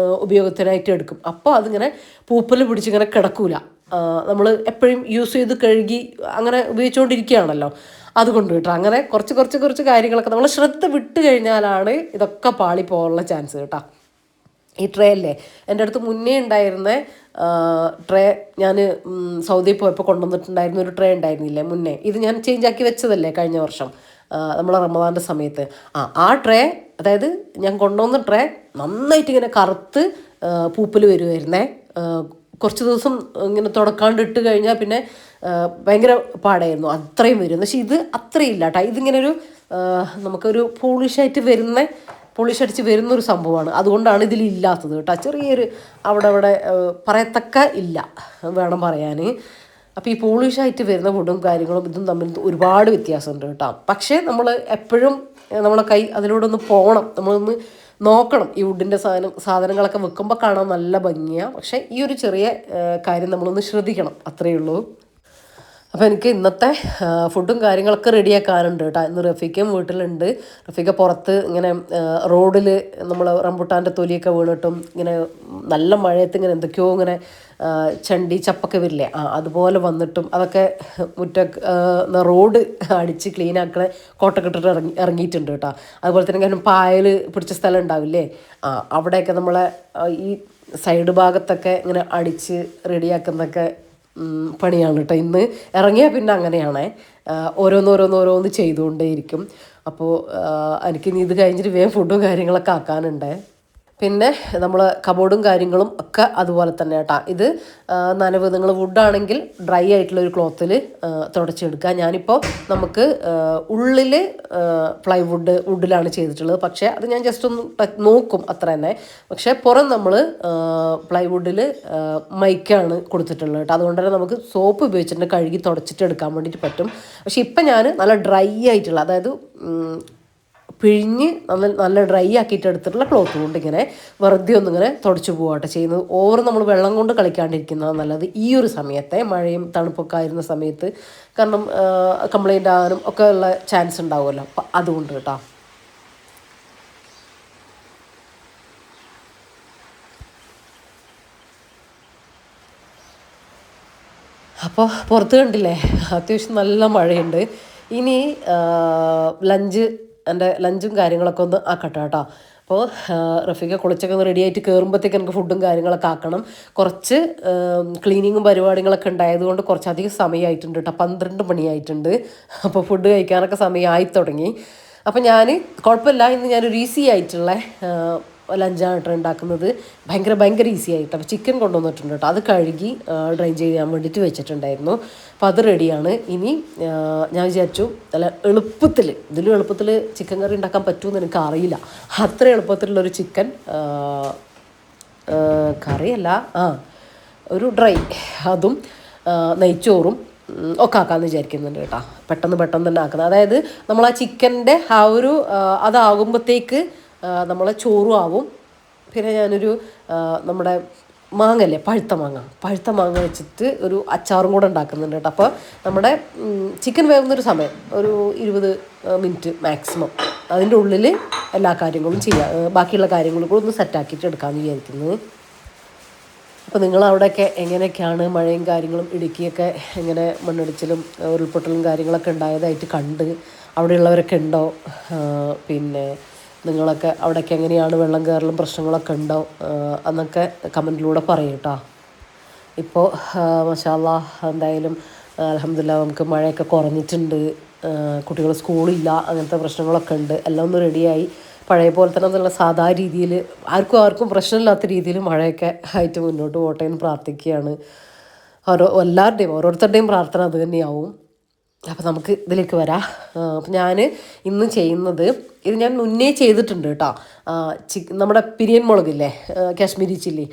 ഉപയോഗത്തിനായിട്ട് എടുക്കും. അപ്പോൾ അതിങ്ങനെ പൂപ്പൽ പിടിച്ചിങ്ങനെ കിടക്കൂല. നമ്മൾ എപ്പോഴും യൂസ് ചെയ്ത് കഴുകി അങ്ങനെ ഉപയോഗിച്ചുകൊണ്ടിരിക്കുകയാണല്ലോ, അതുകൊണ്ട് കേട്ടോ. അങ്ങനെ കുറച്ച് കാര്യങ്ങളൊക്കെ നമ്മൾ ശ്രദ്ധ വിട്ട് കഴിഞ്ഞാലാണ് ഇതൊക്കെ പാളിപ്പോകാനുള്ള ചാൻസ് കേട്ടോ. ഈ ട്രേ അല്ലേ, എൻ്റെ അടുത്ത് മുന്നേ ഉണ്ടായിരുന്ന ട്രേ, ഞാൻ സൗദിയിൽ പോയപ്പോൾ കൊണ്ടുവന്നിട്ടുണ്ടായിരുന്ന ഒരു ട്രേ ഉണ്ടായിരുന്നില്ലേ മുന്നേ, ഇത് ഞാൻ ചേഞ്ച് ആക്കി വെച്ചതല്ലേ കഴിഞ്ഞ വർഷം നമ്മളെ റമദാൻ്റെ സമയത്ത്. ആ ട്രേ, അതായത് ഞാൻ കൊണ്ടുവന്ന ട്രേ നന്നായിട്ട് ഇങ്ങനെ കറുത്ത് പൂപ്പൽ വരുമായിരുന്നേ. കുറച്ച് ദിവസം ഇങ്ങനെ തുടക്കാണ്ട് ഇട്ട് കഴിഞ്ഞാൽ പിന്നെ ഭയങ്കര പാടായിരുന്നു, അത്രയും വരും. പക്ഷേ ഇത് അത്രയില്ല കേട്ടോ. ഇതിങ്ങനെ നമുക്കൊരു പോളിഷായിട്ട് വരുന്ന പോളിഷ് അടിച്ച് വരുന്നൊരു സംഭവമാണ്. അതുകൊണ്ടാണ് ഇതിലില്ലാത്തത് കേട്ടോ. ചെറിയൊരു അവിടെ പറയത്തക്ക ഇല്ല വേണം പറയാൻ. അപ്പോൾ ഈ പോളിഷായിട്ട് വരുന്ന വുഡും കാര്യങ്ങളും ഇതും തമ്മിൽ ഒരുപാട് വ്യത്യാസമുണ്ട് കേട്ടോ. പക്ഷേ നമ്മൾ എപ്പോഴും നമ്മളെ കൈ അതിലൂടെ ഒന്ന് പോകണം, നമ്മളൊന്ന് നോക്കണം. ഈ വുഡിൻ്റെ സാധനങ്ങളൊക്കെ വെക്കുമ്പോൾ കാണാൻ നല്ല ഭംഗിയാണ്. പക്ഷേ ഈ ഒരു ചെറിയ കാര്യം നമ്മളൊന്ന് ശ്രദ്ധിക്കണം, അത്രയേ ഉള്ളൂ. അപ്പോൾ എനിക്ക് ഇന്നത്തെ ഫുഡും കാര്യങ്ങളൊക്കെ റെഡിയാക്കാനുണ്ട് കേട്ടോ. ഇന്ന് റഫീഖയും വീട്ടിലുണ്ട്. റഫീഖ പുറത്ത് ഇങ്ങനെ റോഡിൽ നമ്മൾ റംബുട്ടാൻ്റെ തൊലിയൊക്കെ വീണിട്ടും ഇങ്ങനെ നല്ല മഴയത്ത് ഇങ്ങനെ എന്തൊക്കെയോ ഇങ്ങനെ ചണ്ടി ചപ്പൊക്കെ വരില്ലേ, അതുപോലെ വന്നിട്ടും അതൊക്കെ റോഡ് അടിച്ച് ക്ലീൻ ആക്കണ കോട്ടൊക്കെ ഇട്ടിട്ട് ഇറങ്ങിയിട്ടുണ്ട് കേട്ടോ. അതുപോലെ തന്നെ ഇങ്ങനെ പായൽ പിടിച്ച സ്ഥലം ഉണ്ടാവില്ലേ, അവിടെയൊക്കെ നമ്മളെ ഈ സൈഡ് ഭാഗത്തൊക്കെ ഇങ്ങനെ അടിച്ച് റെഡിയാക്കുന്നതൊക്കെ പണിയാണ് കേട്ടോ. ഇന്ന് ഇറങ്ങിയാൽ പിന്നെ അങ്ങനെയാണേ, ഓരോന്നോരോന്ന് ചെയ്തുകൊണ്ടേയിരിക്കും. അപ്പോൾ എനിക്കിനി ഇത് കഴിഞ്ഞിട്ട് വേഗം ഫുഡും കാര്യങ്ങളൊക്കെ ആക്കാനുണ്ട്. പിന്നെ നമ്മൾ കബോർഡും കാര്യങ്ങളും ഒക്കെ അതുപോലെ തന്നെ കേട്ടോ. ഇത് നനവ് നിങ്ങൾ വുഡാണെങ്കിൽ ഡ്രൈ ആയിട്ടുള്ള ഒരു ക്ലോത്തിൽ തുടച്ചെടുക്കുക. ഞാനിപ്പോൾ നമുക്ക് ഉള്ളിൽ വുഡിലാണ് ചെയ്തിട്ടുള്ളത്. പക്ഷേ അത് ഞാൻ ജസ്റ്റ് ഒന്ന് നോക്കും അത്ര തന്നെ. പക്ഷേ പുറം നമ്മൾ പ്ലൈവുഡിൽ മൈക്കാണ് കൊടുത്തിട്ടുള്ളത് കേട്ടോ. അതുകൊണ്ട് തന്നെ നമുക്ക് സോപ്പ് ഉപയോഗിച്ചിട്ട് കഴുകി തുടച്ചിട്ട് എടുക്കാൻ വേണ്ടിയിട്ട് പറ്റും. പക്ഷേ ഇപ്പം ഞാൻ നല്ല ഡ്രൈ ആയിട്ടുള്ള, അതായത് പിഴിഞ്ഞ് നല്ല ഡ്രൈ ആക്കിയിട്ട് എടുത്തിട്ടുള്ള ക്ലോത്ത് കൊണ്ട് ഇങ്ങനെ വെറുതെ ഒന്നിങ്ങനെ തുടച്ചു പോകട്ടെ ചെയ്യുന്നത്. ഓവർ നമ്മൾ വെള്ളം കൊണ്ട് കളിക്കാണ്ടിരിക്കുന്നതാണ് നല്ലത് ഈ ഒരു സമയത്തെ, മഴയും തണുപ്പൊക്കെ ആയിരുന്ന സമയത്ത്. കാരണം കംപ്ലൈൻ്റ് ആകാനും ഒക്കെ ഉള്ള ചാൻസ് ഉണ്ടാവുമല്ലോ. അപ്പം അതുകൊണ്ട് കേട്ടോ. അപ്പോൾ പുറത്ത് കണ്ടില്ലേ, അത്യാവശ്യം നല്ല മഴയുണ്ട്. ഇനി എൻ്റെ ലഞ്ചും കാര്യങ്ങളൊക്കെ ഒന്ന് ആക്കട്ടെ കേട്ടോ. അപ്പോൾ റഫീഖ കുളിച്ചൊക്കെ ഒന്ന് റെഡി ആയിട്ട് കയറുമ്പോഴത്തേക്ക് എനിക്ക് ഫുഡും കാര്യങ്ങളൊക്കെ ആക്കണം. കുറച്ച് ക്ലീനിങ്ങും പരിപാടികളൊക്കെ ഉണ്ടായതുകൊണ്ട് കുറച്ചധികം സമയമായിട്ടുണ്ട് കേട്ടോ. 12 മണിയായിട്ടുണ്ട്. അപ്പോൾ ഫുഡ് കഴിക്കാനൊക്കെ സമയമായി തുടങ്ങി. അപ്പോൾ ഞാൻ കുഴപ്പമില്ല, ഇന്ന് ഞാനൊരു ഈസി ആയിട്ടുള്ള ലഞ്ചാണ് ഉണ്ടാക്കുന്നത്. ഭയങ്കര ഈസി ആയിട്ട്. അപ്പോൾ ചിക്കൻ കൊണ്ടുവന്നിട്ടുണ്ട് കേട്ടോ. അത് കഴുകി ഡ്രൈൻ ചെയ്യാൻ വേണ്ടിയിട്ട് വെച്ചിട്ടുണ്ടായിരുന്നു. അപ്പോൾ അത് റെഡിയാണ്. ഇനി ഞാൻ വിചാരിച്ചു നല്ല ഇതിലും എളുപ്പത്തിൽ ചിക്കൻ കറി ഉണ്ടാക്കാൻ പറ്റുമെന്ന് എനിക്ക് അറിയില്ല. അത്ര എളുപ്പത്തിലുള്ളൊരു ചിക്കൻ കറിയല്ല, ഒരു ഡ്രൈ അതും നെയ്ച്ചോറും ഒക്കെ ആക്കാമെന്ന് വിചാരിക്കുന്നുണ്ട് കേട്ടോ. പെട്ടെന്ന് തന്നെ ആക്കുന്നത്. അതായത് നമ്മൾ ആ ചിക്കൻ്റെ ആ ഒരു അതാകുമ്പോഴത്തേക്ക് നമ്മളെ ചോറും ആവും. പിന്നെ ഞാനൊരു നമ്മുടെ മാങ്ങല്ലേ, പഴുത്ത മാങ്ങ വെച്ചിട്ട് ഒരു അച്ചാറും കൂടെ ഉണ്ടാക്കുന്നുണ്ട് കേട്ടോ. അപ്പോൾ നമ്മുടെ ചിക്കൻ വേവുന്നൊരു സമയം ഒരു 20 മിനിറ്റ് മാക്സിമം, അതിൻ്റെ ഉള്ളിൽ എല്ലാ കാര്യങ്ങളും ചെയ്യാം. ബാക്കിയുള്ള കാര്യങ്ങളും കൂടെ ഒന്ന് സെറ്റാക്കിയിട്ട് എടുക്കാമെന്ന് വിചാരിക്കുന്നത്. അപ്പോൾ നിങ്ങളവിടെയൊക്കെ എങ്ങനെയൊക്കെയാണ് മഴയും കാര്യങ്ങളും, ഇടുക്കിയൊക്കെ എങ്ങനെ മണ്ണിടിച്ചിലും ഉരുൾപൊട്ടലും കാര്യങ്ങളൊക്കെ ഉണ്ടായതായിട്ട് കണ്ട് അവിടെയുള്ളവരൊക്കെ ഉണ്ടോ? പിന്നെ നിങ്ങളൊക്കെ അവിടെയൊക്കെ എങ്ങനെയാണ്, വെള്ളം കയറലും പ്രശ്നങ്ങളൊക്കെ ഉണ്ടോ എന്നൊക്കെ കമൻറ്റിലൂടെ പറയും കേട്ടോ. ഇപ്പോൾ മാഷാ അല്ലാഹ് എന്തായാലും അൽഹംദുലില്ലാഹ് നമുക്ക് മഴയൊക്കെ കുറഞ്ഞിട്ടുണ്ട്. കുട്ടികൾ സ്കൂളില്ല, അങ്ങനത്തെ പ്രശ്നങ്ങളൊക്കെ ഉണ്ട്. എല്ലാം ഒന്ന് റെഡിയായി പഴയ പോലെ തന്നെ നല്ല സാധാ രീതിയിൽ ആർക്കും പ്രശ്നമില്ലാത്ത രീതിയിൽ മഴയൊക്കെ ആയിട്ട് മുന്നോട്ട് പോട്ടെ എന്ന് പ്രാർത്ഥിക്കുകയാണ്. ഓരോരുത്തരുടെയും പ്രാർത്ഥന അത് തന്നെയാവും. അപ്പോൾ നമുക്ക് ഇതിലേക്ക് വരാം. അപ്പം ഞാൻ ഇന്ന് ചെയ്യുന്നത്, ഇത് ഞാൻ മുന്നേ ചെയ്തിട്ടുണ്ട് കേട്ടോ. നമ്മുടെ പിരിയൻ മുളകില്ലേ, കാശ്മീരി ചില്ലി,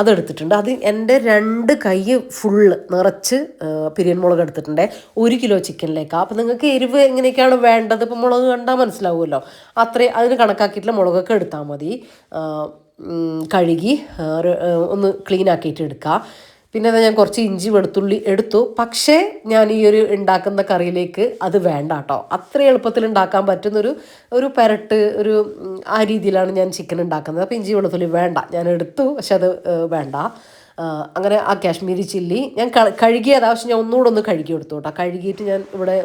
അതെടുത്തിട്ടുണ്ട്. അത് എൻ്റെ 2 കൈ ഫുള്ള് നിറച്ച് പിരിയൻ മുളക് എടുത്തിട്ടുണ്ട് 1 കിലോ ചിക്കനിലേക്ക്. അപ്പോൾ നിങ്ങൾക്ക് എരിവ് എങ്ങനെയൊക്കെയാണ് വേണ്ടത്, ഇപ്പോൾ മുളക് കണ്ടാൽ മനസ്സിലാവുമല്ലോ, അതിന് കണക്കാക്കിയിട്ടുള്ള മുളകൊക്കെ എടുത്താൽ മതി. കഴുകി ഒന്ന് ക്ലീൻ ആക്കിയിട്ട് എടുക്കുക. പിന്നെ ഞാൻ കുറച്ച് ഇഞ്ചി വെളുത്തുള്ളി എടുത്തു. പക്ഷേ ഞാൻ ഈ ഒരു ഉണ്ടാക്കുന്ന കറിയിലേക്ക് അത് വേണ്ട കേട്ടോ. അത്ര എളുപ്പത്തിൽ ഉണ്ടാക്കാൻ പറ്റുന്നൊരു പെരട്ട് ആ രീതിയിലാണ് ഞാൻ ചിക്കൻ ഉണ്ടാക്കുന്നത്. അപ്പോൾ ഇഞ്ചി വെളുത്തുള്ളി വേണ്ട, ഞാൻ എടുത്തു, പക്ഷെ അത് വേണ്ട. അങ്ങനെ ആ കാശ്മീരി ചില്ലി ഞാൻ കഴുകിയത് ആവശ്യം, ഞാൻ ഒന്നുകൂടെ ഒന്ന് കഴുകി എടുത്തു കേട്ടോ. കഴുകിയിട്ട് ഞാൻ ഇവിടെ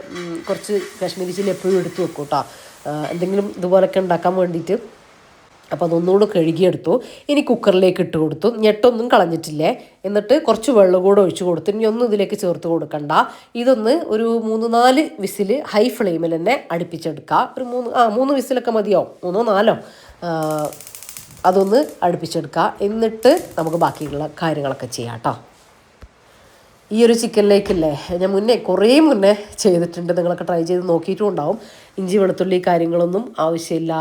കുറച്ച് കാശ്മീരി ചില്ലി എപ്പോഴും എടുത്തു വെക്കും കേട്ടോ, എന്തെങ്കിലും ഇതുപോലൊക്കെ ഉണ്ടാക്കാൻ വേണ്ടിയിട്ട്. അപ്പോൾ അതൊന്നുകൂടെ കഴുകിയെടുത്തു. ഇനി കുക്കറിലേക്ക് ഇട്ട് കൊടുത്തു. ഞെട്ടൊന്നും കളഞ്ഞിട്ടില്ലേ. എന്നിട്ട് കുറച്ച് വെള്ളം കൂടെ ഒഴിച്ച് കൊടുത്തു. ഇനി ഒന്നും ഇതിലേക്ക് ചേർത്ത് കൊടുക്കണ്ട. ഇതൊന്ന് ഒരു 3-4 വിസിൽ ഹൈ ഫ്ലെയിമിൽ തന്നെ അടുപ്പിച്ചെടുക്കുക. ഒരു 3 വിസിലൊക്കെ മതിയോ, 3-4 അതൊന്ന് അടുപ്പിച്ചെടുക്കുക. എന്നിട്ട് നമുക്ക് ബാക്കിയുള്ള കാര്യങ്ങളൊക്കെ ചെയ്യാം കേട്ടോ. ഈ ഒരു ചിക്കനിലേക്കില്ലേ ഞാൻ കുറേ മുന്നേ ചെയ്തിട്ടുണ്ട്, നിങ്ങളൊക്കെ ട്രൈ ചെയ്ത് നോക്കിയിട്ടും ഉണ്ടാവും. ഇഞ്ചി വെളുത്തുള്ളി കാര്യങ്ങളൊന്നും ആവശ്യമില്ല,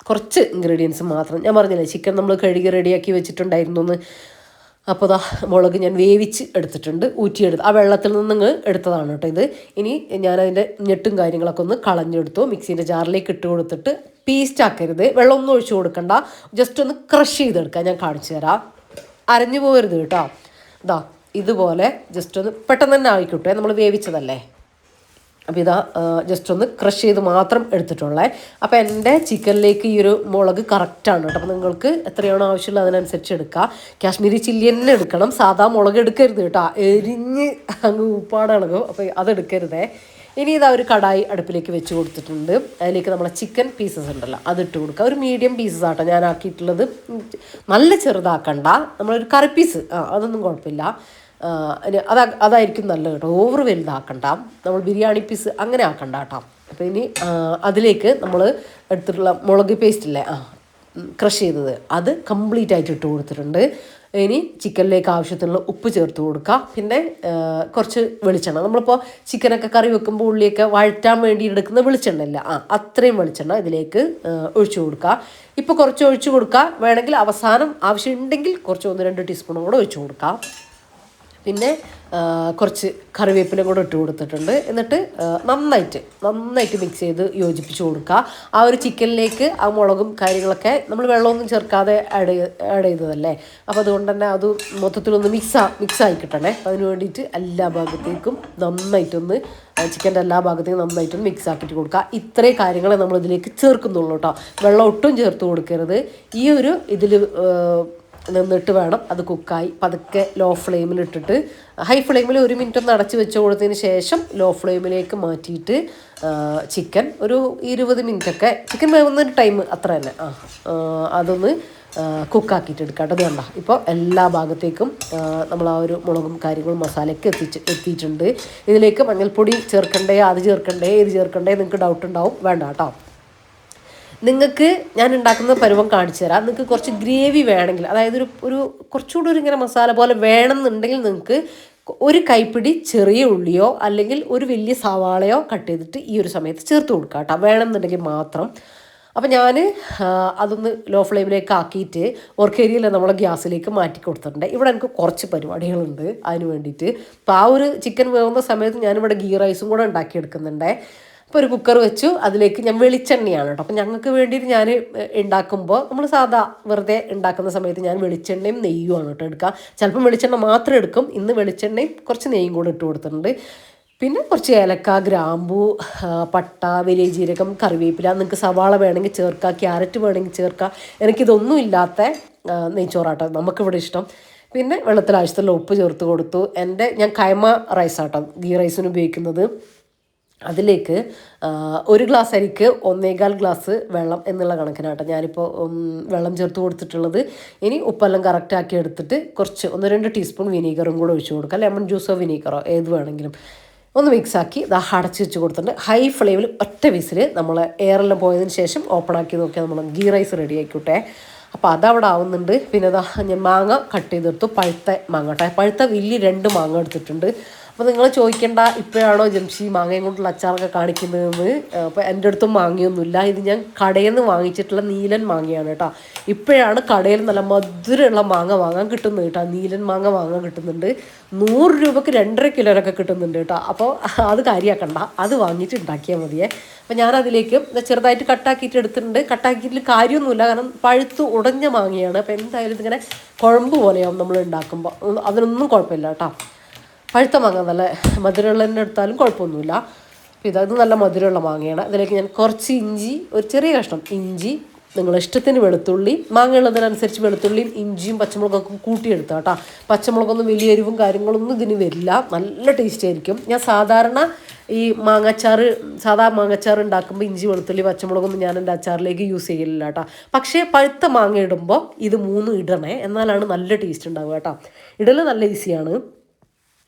കുറച്ച് ഇൻഗ്രീഡിയൻസ് മാത്രം. ഞാൻ പറഞ്ഞില്ലേ ചിക്കൻ നമ്മൾ കഴുകി റെഡിയാക്കി വെച്ചിട്ടുണ്ടായിരുന്നു എന്ന്. അപ്പോൾ ദാ മുളക് ഞാൻ വേവിച്ച് എടുത്തിട്ടുണ്ട്, ഊറ്റിയെടുത്ത് ആ വെള്ളത്തിൽ നിന്ന് എടുത്തതാണ് കേട്ടോ ഇത്. ഇനി ഞാനതിൻ്റെ ഞെട്ടും കാര്യങ്ങളൊക്കെ ഒന്ന് കളഞ്ഞെടുത്തു, മിക്സീൻ്റെ ജാറിലേക്ക് ഇട്ട് കൊടുത്തിട്ട് പേസ്റ്റ് ആക്കരുത്, വെള്ളമൊന്നും ഒഴിച്ചു കൊടുക്കണ്ട, ജസ്റ്റ് ഒന്ന് ക്രഷ് ചെയ്തെടുക്കാം. ഞാൻ കാണിച്ചു തരാം, അരഞ്ഞു പോകരുത് കേട്ടോ. ഇതാ ഇതുപോലെ ജസ്റ്റ് ഒന്ന് പെട്ടെന്ന് തന്നെ ആയിക്കോട്ടെ, നമ്മൾ വേവിച്ചതല്ലേ. അപ്പോൾ ഇതാ ജസ്റ്റ് ഒന്ന് ക്രഷ് ചെയ്ത് മാത്രം എടുത്തിട്ടുള്ളത്. അപ്പോൾ എൻ്റെ ചിക്കനിലേക്ക് ഈ ഒരു മുളക് കറക്റ്റാണ് കേട്ടോ. അപ്പോൾ നിങ്ങൾക്ക് എത്രയാണോ ആവശ്യമുള്ളത് അതിനനുസരിച്ച് എടുക്കുക. കാശ്മീരി ചില്ലി തന്നെ എടുക്കണം, സാധാ മുളക് എടുക്കരുത് കേട്ടോ, എരിഞ്ഞ് അങ്ങ് ഉപ്പാടളകും, അപ്പോൾ അതെടുക്കരുതേ. ഇനി ഇതാ ഒരു കടായി അടുപ്പിലേക്ക് വെച്ച് കൊടുത്തിട്ടുണ്ട്, അതിലേക്ക് നമ്മളെ ചിക്കൻ പീസസ് ഉണ്ടല്ലോ അതിട്ട് കൊടുക്കുക. ഒരു മീഡിയം പീസസ് ആട്ടോ ഞാൻ ആക്കിയിട്ടുള്ളത്, നല്ല ചെറുതാക്കണ്ട, നമ്മളൊരു കറി പീസ് അതൊന്നും കുഴപ്പമില്ല, അതായിരിക്കും നല്ലത് കേട്ടോ. ഓവർ വലുതാക്കണ്ട, നമ്മൾ ബിരിയാണി പീസ് അങ്ങനെ ആക്കണ്ട കേട്ടോ. അപ്പോൾ ഇനി അതിലേക്ക് നമ്മൾ എടുത്തിട്ടുള്ള മുളക് പേസ്റ്റില്ലേ ക്രഷ് ചെയ്തത് അത് കംപ്ലീറ്റ് ആയിട്ട് ഇട്ട് കൊടുത്തിട്ടുണ്ട്. ഇനി ചിക്കനിലേക്ക് ആവശ്യത്തിനുള്ള ഉപ്പ് ചേർത്ത് കൊടുക്കുക. പിന്നെ കുറച്ച് വെളിച്ചെണ്ണ, നമ്മളിപ്പോൾ ചിക്കനൊക്കെ കറി വെക്കുമ്പോൾ ഉള്ളിയൊക്കെ വഴറ്റാൻ വേണ്ടി എടുക്കുന്ന വെളിച്ചെണ്ണ ഇല്ല, അത്രയും വെളിച്ചെണ്ണ ഇതിലേക്ക് ഒഴിച്ചു കൊടുക്കുക. ഇപ്പോൾ കുറച്ച് ഒഴിച്ചു കൊടുക്കുക, വേണമെങ്കിൽ അവസാനം ആവശ്യമുണ്ടെങ്കിൽ കുറച്ച് 1-2 ടീസ്പൂണും കൂടെ ഒഴിച്ചു കൊടുക്കുക. പിന്നെ കുറച്ച് കറിവേപ്പില കൂടെ ഇട്ട് കൊടുത്തിട്ടുണ്ട്. എന്നിട്ട് നന്നായിട്ട് മിക്സ് ചെയ്ത് യോജിപ്പിച്ച് കൊടുക്കുക. ആ ഒരു ചിക്കനിലേക്ക് ആ മുളകും കാര്യങ്ങളൊക്കെ നമ്മൾ വെള്ളമൊന്നും ചേർക്കാതെ ആഡ് ചെയ്തതല്ലേ, അപ്പോൾ അതുകൊണ്ട് തന്നെ അത് മൊത്തത്തിലൊന്ന് മിക്സായി കിട്ടണേ. അതിന് വേണ്ടിയിട്ട് എല്ലാ ഭാഗത്തേക്കും നന്നായിട്ടൊന്ന് ചിക്കൻ്റെ എല്ലാ ഭാഗത്തേക്കും നന്നായിട്ടൊന്ന് മിക്സ് ആക്കിയിട്ട് കൊടുക്കുക. ഇത്രയും കാര്യങ്ങളെ നമ്മൾ ഇതിലേക്ക് ചേർക്കുന്നുള്ളൂ കേട്ടോ, വെള്ളം ഒട്ടും ചേർത്ത് കൊടുക്കരുത്. ഈ ഒരു ഇതിൽ നിന്നിട്ട് വേണം അത് കുക്കായി പതുക്കെ ലോ ഫ്ലെയിമിലിട്ടിട്ട്, ഹൈ ഫ്ലെയിമിൽ 1 മിനിറ്റ് ഒന്ന് അടച്ച് വെച്ച് കൊടുത്തതിന് ശേഷം ലോ ഫ്ലെയിമിലേക്ക് മാറ്റിയിട്ട് ചിക്കൻ ഒരു 20 മിനിറ്റൊക്കെ, ചിക്കൻ വേവുന്ന ടൈം അത്ര തന്നെ അതൊന്ന് കുക്കാക്കിയിട്ട് എടുക്കാട്ടോ. അത് വേണ്ട, ഇപ്പോൾ എല്ലാ ഭാഗത്തേക്കും നമ്മൾ ആ ഒരു മുളകും കാര്യങ്ങളും മസാലയൊക്കെ എത്തിയിട്ടുണ്ട്. ഇതിലേക്ക് മഞ്ഞൾപ്പൊടി ചേർക്കണ്ടേ, അത് ചേർക്കണ്ടേ, ഇത് ചേർക്കണ്ടേ നിങ്ങൾക്ക് ഡൗട്ട് ഉണ്ടാവും, വേണ്ട കേട്ടോ. നിങ്ങൾക്ക് ഞാൻ ഉണ്ടാക്കുന്ന പരുവം കാണിച്ചു തരാം. നിങ്ങൾക്ക് കുറച്ച് ഗ്രേവി വേണമെങ്കിൽ, അതായത് ഒരു കുറച്ചുകൂടി ഇങ്ങനെ മസാല പോലെ വേണമെന്നുണ്ടെങ്കിൽ നിങ്ങൾക്ക് ഒരു കൈപ്പിടി ചെറിയ ഉള്ളിയോ അല്ലെങ്കിൽ ഒരു വലിയ സവാളയോ കട്ട് ചെയ്തിട്ട് ഈ ഒരു സമയത്ത് ചേർത്ത് കൊടുക്കുക കേട്ടോ, വേണമെന്നുണ്ടെങ്കിൽ മാത്രം. അപ്പോൾ ഞാൻ അതൊന്ന് ലോ ഫ്ലെയിമിലേക്ക് ആക്കിയിട്ട് ഓർക്കേരിയയിൽ നമ്മൾ ഗ്യാസിലേക്ക് മാറ്റി കൊടുത്തിട്ടുണ്ട്. ഇവിടെ എനിക്ക് കുറച്ച് പരിപാടികളുണ്ട് അതിന് വേണ്ടിയിട്ട്. അപ്പോൾ ആ ഒരു ചിക്കൻ വേവുന്ന സമയത്ത് ഞാനിവിടെ ഗീ റൈസും കൂടെ ഉണ്ടാക്കിയെടുക്കുന്നുണ്ട്. അപ്പോൾ ഒരു കുക്കർ വെച്ചു, അതിലേക്ക് ഞാൻ വെളിച്ചെണ്ണയാണ് കേട്ടോ. അപ്പോൾ ഞങ്ങൾക്ക് വേണ്ടിയിട്ട് ഞാൻ ഉണ്ടാക്കുമ്പോൾ നമ്മൾ സാധാ വെറുതെ ഉണ്ടാക്കുന്ന സമയത്ത് ഞാൻ വെളിച്ചെണ്ണയും നെയ്യുമാണ് കേട്ടോ എടുക്കുക. ചിലപ്പം വെളിച്ചെണ്ണ മാത്രം എടുക്കും, ഇന്ന് വെളിച്ചെണ്ണയും കുറച്ച് നെയ്യും കൂടെ ഇട്ട് കൊടുത്തിട്ടുണ്ട്. പിന്നെ കുറച്ച് ഏലക്ക, ഗ്രാമ്പൂ, പട്ട, വലിയ ജീരകം, കറിവേപ്പില, നിങ്ങൾക്ക് സവാള വേണമെങ്കിൽ ചേർക്കുക, ക്യാരറ്റ് വേണമെങ്കിൽ ചേർക്കുക. എനിക്കിതൊന്നും ഇല്ലാത്ത നെയ്ച്ചോറാട്ടോ നമുക്കിവിടെ ഇഷ്ടം. പിന്നെ വെള്ളത്തിൽ ആവശ്യത്തിലുള്ള ഉപ്പ് ചേർത്ത് കൊടുത്തു. ഞാൻ കൈമ റൈസാട്ടോ ഗീ റൈസിന് ഉപയോഗിക്കുന്നത്. അതിലേക്ക് 1 ഗ്ലാസ് അരിക്ക് 1.25 ഗ്ലാസ് വെള്ളം എന്നുള്ള കണക്കിനാട്ടോ ഞാനിപ്പോൾ വെള്ളം ചേർത്ത് കൊടുത്തിട്ടുള്ളത്. ഇനി ഉപ്പെല്ലാം കറക്റ്റാക്കി എടുത്തിട്ട് കുറച്ച് 1-2 ടീസ്പൂൺ വിനീഗറും കൂടെ ഒഴിച്ച് കൊടുക്കുക, ലെമൺ ജ്യൂസോ വിനീഗറോ ഏത് വേണമെങ്കിലും ഒന്ന് മിക്സാക്കി അടച്ച് വെച്ച് കൊടുത്തിട്ടുണ്ട്. ഹൈ ഫ്ലെയിമിൽ ഒറ്റ വിസിൽ നമ്മൾ എയറെല്ലാം പോയതിന് ശേഷം ഓപ്പൺ ആക്കി നോക്കിയാൽ നമ്മൾ ഗീ റൈസ് റെഡി ആയിക്കോട്ടെ. അപ്പോൾ അതവിടെ ആവുന്നുണ്ട്. പിന്നെ ഞാൻ മാങ്ങ കട്ട് ചെയ്തെടുത്തു, പഴുത്ത മാങ്ങ കേട്ടോ, പഴുത്ത വലിയ 2 മാങ്ങ എടുത്തിട്ടുണ്ട്. അപ്പോൾ നിങ്ങൾ ചോദിക്കേണ്ട ഇപ്പോഴാണോ ജംഷി മാങ്ങയും കൊണ്ടുള്ള അച്ചാറൊക്കെ കാണിക്കുന്നതെന്ന്. അപ്പോൾ എൻ്റെ അടുത്തും മാങ്ങയൊന്നുമില്ല, ഇത് ഞാൻ കടയിൽ നിന്ന് വാങ്ങിച്ചിട്ടുള്ള നീലൻ മാങ്ങയാണ് കേട്ടോ. ഇപ്പോഴാണ് കടയിൽ നല്ല മധുരമുള്ള മാങ്ങ വാങ്ങാൻ കിട്ടുന്നത് കേട്ടോ, നീലൻ മാങ്ങ വാങ്ങാൻ കിട്ടുന്നുണ്ട്. 100 രൂപയ്ക്ക് 2.5 കിലോനൊക്കെ കിട്ടുന്നുണ്ട് കേട്ടോ. അപ്പോൾ അത് കാര്യമാക്കണ്ട, അത് വാങ്ങിയിട്ട് ഉണ്ടാക്കിയാൽ മതിയേ. അപ്പോൾ ഞാനതിലേക്ക് ചെറുതായിട്ട് കട്ടാക്കിയിട്ട് എടുത്തിട്ടുണ്ട്. കട്ടാക്കിയിട്ട് കാര്യമൊന്നുമില്ല, കാരണം പഴുത്ത് ഉടഞ്ഞ മാങ്ങയാണ്. അപ്പോൾ എന്തായാലും ഇതിങ്ങനെ കുഴമ്പ് പോലെയാവും നമ്മൾ ഉണ്ടാക്കുമ്പോൾ, അതിനൊന്നും കുഴപ്പമില്ല കേട്ടോ. പഴുത്ത മാങ്ങ നല്ല മധുരമുള്ളതിൻ്റെ എടുത്താലും കുഴപ്പമൊന്നുമില്ല. അപ്പോൾ ഇത് നല്ല മധുരമുള്ള മാങ്ങയാണ്. അതിലേക്ക് ഞാൻ കുറച്ച് ഇഞ്ചി, ഒരു ചെറിയ കഷ്ണം ഇഞ്ചി, നിങ്ങളുടെ ഇഷ്ടത്തിന് വെളുത്തുള്ളി, മാങ്ങ ഉള്ളതിനനുസരിച്ച് വെളുത്തുള്ളിയും ഇഞ്ചിയും പച്ചമുളകൊക്കെ കൂട്ടിയെടുത്താൽ കേട്ടോ. പച്ചമുളകൊന്നും വലിയ എരിവും കാര്യങ്ങളൊന്നും ഇതിന് വരില്ല, നല്ല ടേസ്റ്റ് ആയിരിക്കും. ഞാൻ സാധാരണ ഈ സാധാ മാങ്ങാച്ചാർ ഉണ്ടാക്കുമ്പോൾ ഇഞ്ചി വെളുത്തുള്ളി പച്ചമുളകൊന്നും ഞാൻ എൻ്റെ അച്ചാറിലേക്ക് യൂസ് ചെയ്യില്ല കേട്ടോ. പക്ഷേ പഴുത്ത മാങ്ങ ഇടുമ്പോൾ ഇത് 3 ഇടണേ, എന്നാലാണ് നല്ല ടേസ്റ്റ് ഉണ്ടാവുക കേട്ടോ. ഇടൽ നല്ല ഈസിയാണ്.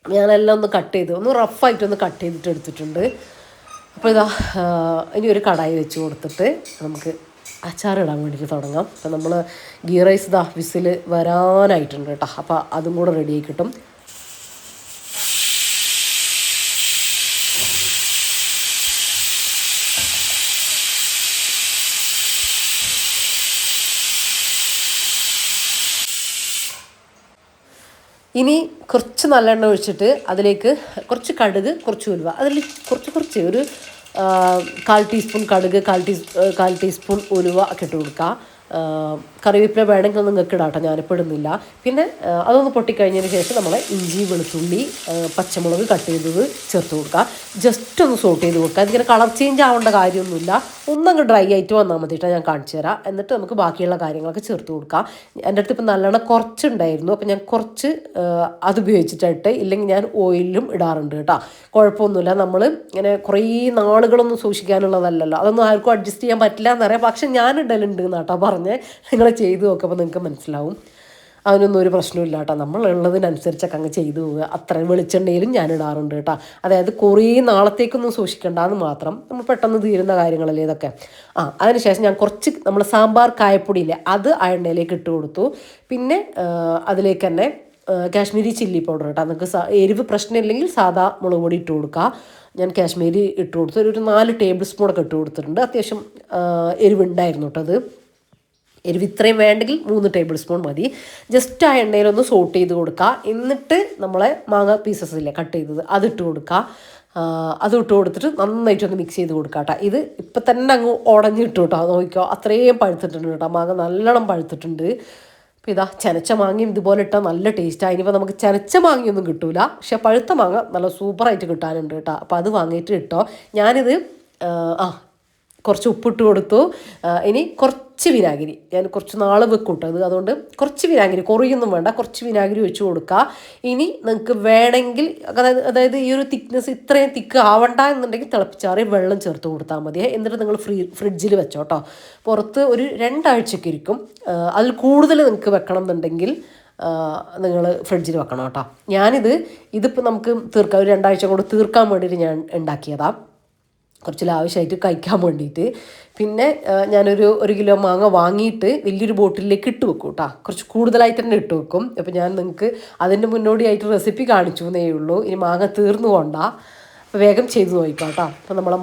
ഞാനെല്ലാം ഒന്ന് കട്ട് ചെയ്ത് റഫായിട്ടൊന്ന് കട്ട് ചെയ്തിട്ട് എടുത്തിട്ടുണ്ട്. അപ്പോൾ ഇനി ഒരു കടായി വെച്ച് കൊടുത്തിട്ട് നമുക്ക് അച്ചാറിടാൻ വേണ്ടിയിട്ട് തുടങ്ങാം. അപ്പോൾ നമ്മൾ ഗീ റൈസ് വിസിൽ വരാനായിട്ടുണ്ട് കേട്ടോ. അപ്പോൾ അതും കൂടെ റെഡിയായി കിട്ടും. ഇനി കുറച്ച് നല്ലെണ്ണ ഒഴിച്ചിട്ട് അതിലേക്ക് കുറച്ച് കടുക്, കുറച്ച് ഉലുവ, അതിൽ കുറച്ച് ഒരു 1/4 ടീസ്പൂൺ കടുക്, 1/4 ടീസ്പൂൺ ഉലുവ ഒക്കെ ഇട്ട് കൊടുക്കുക. കറിവേപ്പില വേണമെങ്കിൽ നിങ്ങൾക്ക് ഇടാം കേട്ടോ, ഞാനിപ്പോൾ ഇടുന്നില്ല. പിന്നെ അതൊന്ന് പൊട്ടിക്കഴിഞ്ഞതിന് ശേഷം നമ്മൾ ഇഞ്ചി, വെളുത്തുള്ളി, പച്ചമുളക് കട്ട് ചെയ്തത് ചേർത്ത് കൊടുക്കുക. ജസ്റ്റ് ഒന്ന് സോട്ട് ചെയ്ത് കൊടുക്കുക. അതിങ്ങനെ കളർ ചേഞ്ച് ആവേണ്ട കാര്യമൊന്നുമില്ല, ഒന്നങ്ങ് ഡ്രൈ ആയിട്ട് വന്നാൽ മതി കേട്ടോ. ഞാൻ കാണിച്ചു തരാം. എന്നിട്ട് നമുക്ക് ബാക്കിയുള്ള കാര്യങ്ങളൊക്കെ ചേർത്ത് കൊടുക്കാം. എൻ്റെ അടുത്ത് ഇപ്പം നല്ലോണം കുറച്ചുണ്ടായിരുന്നു, അപ്പം ഞാൻ കുറച്ച് അത് ഉപയോഗിച്ചിട്ടായിട്ട്, ഇല്ലെങ്കിൽ ഞാൻ ഓയിലും ഇടാറുണ്ട് കേട്ടോ. കുഴപ്പമൊന്നുമില്ല. നമ്മൾ ഇങ്ങനെ കുറേ നാളുകളൊന്നും സൂക്ഷിക്കാനുള്ളതല്ലല്ലോ, അതൊന്നും ആർക്കും അഡ്ജസ്റ്റ് ചെയ്യാൻ പറ്റില്ല എന്നറിയാം. പക്ഷെ ഞാൻ ഇടലുണ്ട് എന്നാട്ടോ പറഞ്ഞ്, നിങ്ങൾ ചെയ്ത് നോക്കുമ്പോൾ നിങ്ങൾക്ക് മനസ്സിലാവും. അതിനൊന്നും ഒരു പ്രശ്നമില്ല കേട്ടോ, നമ്മളുള്ളതിനനുസരിച്ചൊക്കെ അങ്ങ് ചെയ്തു പോവുക. അത്ര വെളിച്ചെണ്ണയിലും ഞാൻ ഇടാറുണ്ട് കേട്ടോ. അതായത് കുറേ നാളത്തേക്കൊന്നും സൂക്ഷിക്കേണ്ടെന്ന് മാത്രം, നമ്മൾ പെട്ടെന്ന് തീരുന്ന കാര്യങ്ങളല്ലേ ഇതൊക്കെ. അതിനുശേഷം ഞാൻ കുറച്ച് നമ്മൾ സാമ്പാർ കായപ്പൊടിയില്ലേ, അത് ആ എണ്ണയിലേക്ക് ഇട്ട് കൊടുത്തു. പിന്നെ അതിലേക്ക് തന്നെ കാശ്മീരി ചില്ലി പൗഡർ കേട്ടോ. നിങ്ങൾക്ക് എരിവ് പ്രശ്നമില്ലെങ്കിൽ സാധാ മുളക് പൊടി ഇട്ട് കൊടുക്കുക. ഞാൻ കാശ്മീരി ഇട്ട് കൊടുത്തു. ഒരു 4 ടേബിൾ സ്പൂണൊക്കെ ഇട്ട് കൊടുത്തിട്ടുണ്ട്. അത്യാവശ്യം എരിവുണ്ടായിരുന്നു കേട്ടോ. അത് എരിവ് ഇത്രയും വേണ്ടെങ്കിൽ 3 ടേബിൾ സ്പൂൺ മതി. ജസ്റ്റ് ആ എണ്ണയിലൊന്ന് സോട്ട് ചെയ്ത് കൊടുക്കുക. എന്നിട്ട് നമ്മളെ മാങ്ങ പീസസ് ഇല്ലേ കട്ട് ചെയ്തത്, അതിട്ട് കൊടുക്കുക. അതിട്ട് കൊടുത്തിട്ട് നന്നായിട്ടൊന്ന് മിക്സ് ചെയ്ത് കൊടുക്കുക കേട്ടോ. ഇത് ഇപ്പം തന്നെ അങ്ങ് ഉടഞ്ഞിട്ട് കേട്ടോ, നോക്കിക്കോ, അത്രയും പഴുത്തിട്ടുണ്ട് കേട്ടോ. മാങ്ങ നല്ലോണം പഴുത്തിട്ടുണ്ട്. അപ്പോൾ ഇതാ ചെനച്ച മാങ്ങയും ഇതുപോലെ ഇട്ടാൽ നല്ല ടേസ്റ്റാണ്. ഇനിയിപ്പോൾ നമുക്ക് ചെനച്ച മാങ്ങയൊന്നും കിട്ടൂല, പക്ഷെ പഴുത്ത മാങ്ങ നല്ല സൂപ്പറായിട്ട് കിട്ടാനുണ്ട് കേട്ടോ. അപ്പോൾ അത് വാങ്ങിയിട്ട് ഇട്ടോ. ഞാനിത് കുറച്ച് ഉപ്പിട്ട് കൊടുത്തു. ഇനി കുറച്ച് വിനാഗിരി, ഞാൻ കുറച്ച് നാൾ വെക്കും കേട്ടോ അത്, അതുകൊണ്ട് കുറച്ച് വിനാഗിരി, കുറയൊന്നും വേണ്ട, കുറച്ച് വിനാഗിരി ഒഴിച്ച് കൊടുക്കുക. ഇനി നിങ്ങൾക്ക് വേണമെങ്കിൽ അതായത് ഈ ഒരു തിക്നെസ് ഇത്രയും തിക്ക് ആവണ്ട എന്നുണ്ടെങ്കിൽ തിളപ്പിച്ചാറി വെള്ളം ചേർത്ത് കൊടുത്താൽ മതി. എന്നിട്ട് നിങ്ങൾ ഫ്രിഡ്ജിൽ വെച്ചോ കേട്ടോ. പുറത്ത് ഒരു 2 ആഴ്ചയ്ക്ക് ഇരിക്കും. അതിൽ കൂടുതൽ നിങ്ങൾക്ക് വെക്കണം എന്നുണ്ടെങ്കിൽ നിങ്ങൾ ഫ്രിഡ്ജിൽ വെക്കണം കേട്ടോ. ഇതിപ്പോൾ നമുക്ക് തീർക്കാം, ഒരു 2 ആഴ്ച കൊണ്ട് തീർക്കാൻ വേണ്ടിയിട്ട് ഞാൻ ഉണ്ടാക്കിയതാണ്, കുറച്ച് ലാവശ്യമായിട്ട് കഴിക്കാൻ വേണ്ടിയിട്ട്. പിന്നെ ഞാനൊരു 1 കിലോ മാങ്ങ വാങ്ങിയിട്ട് വലിയൊരു ബോട്ടിലേക്ക് ഇട്ട് വെക്കും കേട്ടോ. കുറച്ച് കൂടുതലായിട്ട് തന്നെ ഇട്ട് വെക്കും. അപ്പോൾ ഞാൻ നിങ്ങൾക്ക് അതിൻ്റെ മുന്നോടിയായിട്ട് റെസിപ്പി കാണിച്ചു എന്നേ ഉള്ളൂ. ഇനി മാങ്ങ തീർന്നു കൊണ്ട, അപ്പോൾ വേഗം ചെയ്ത് നോക്കാം കേട്ടോ. അപ്പോൾ നമ്മളെ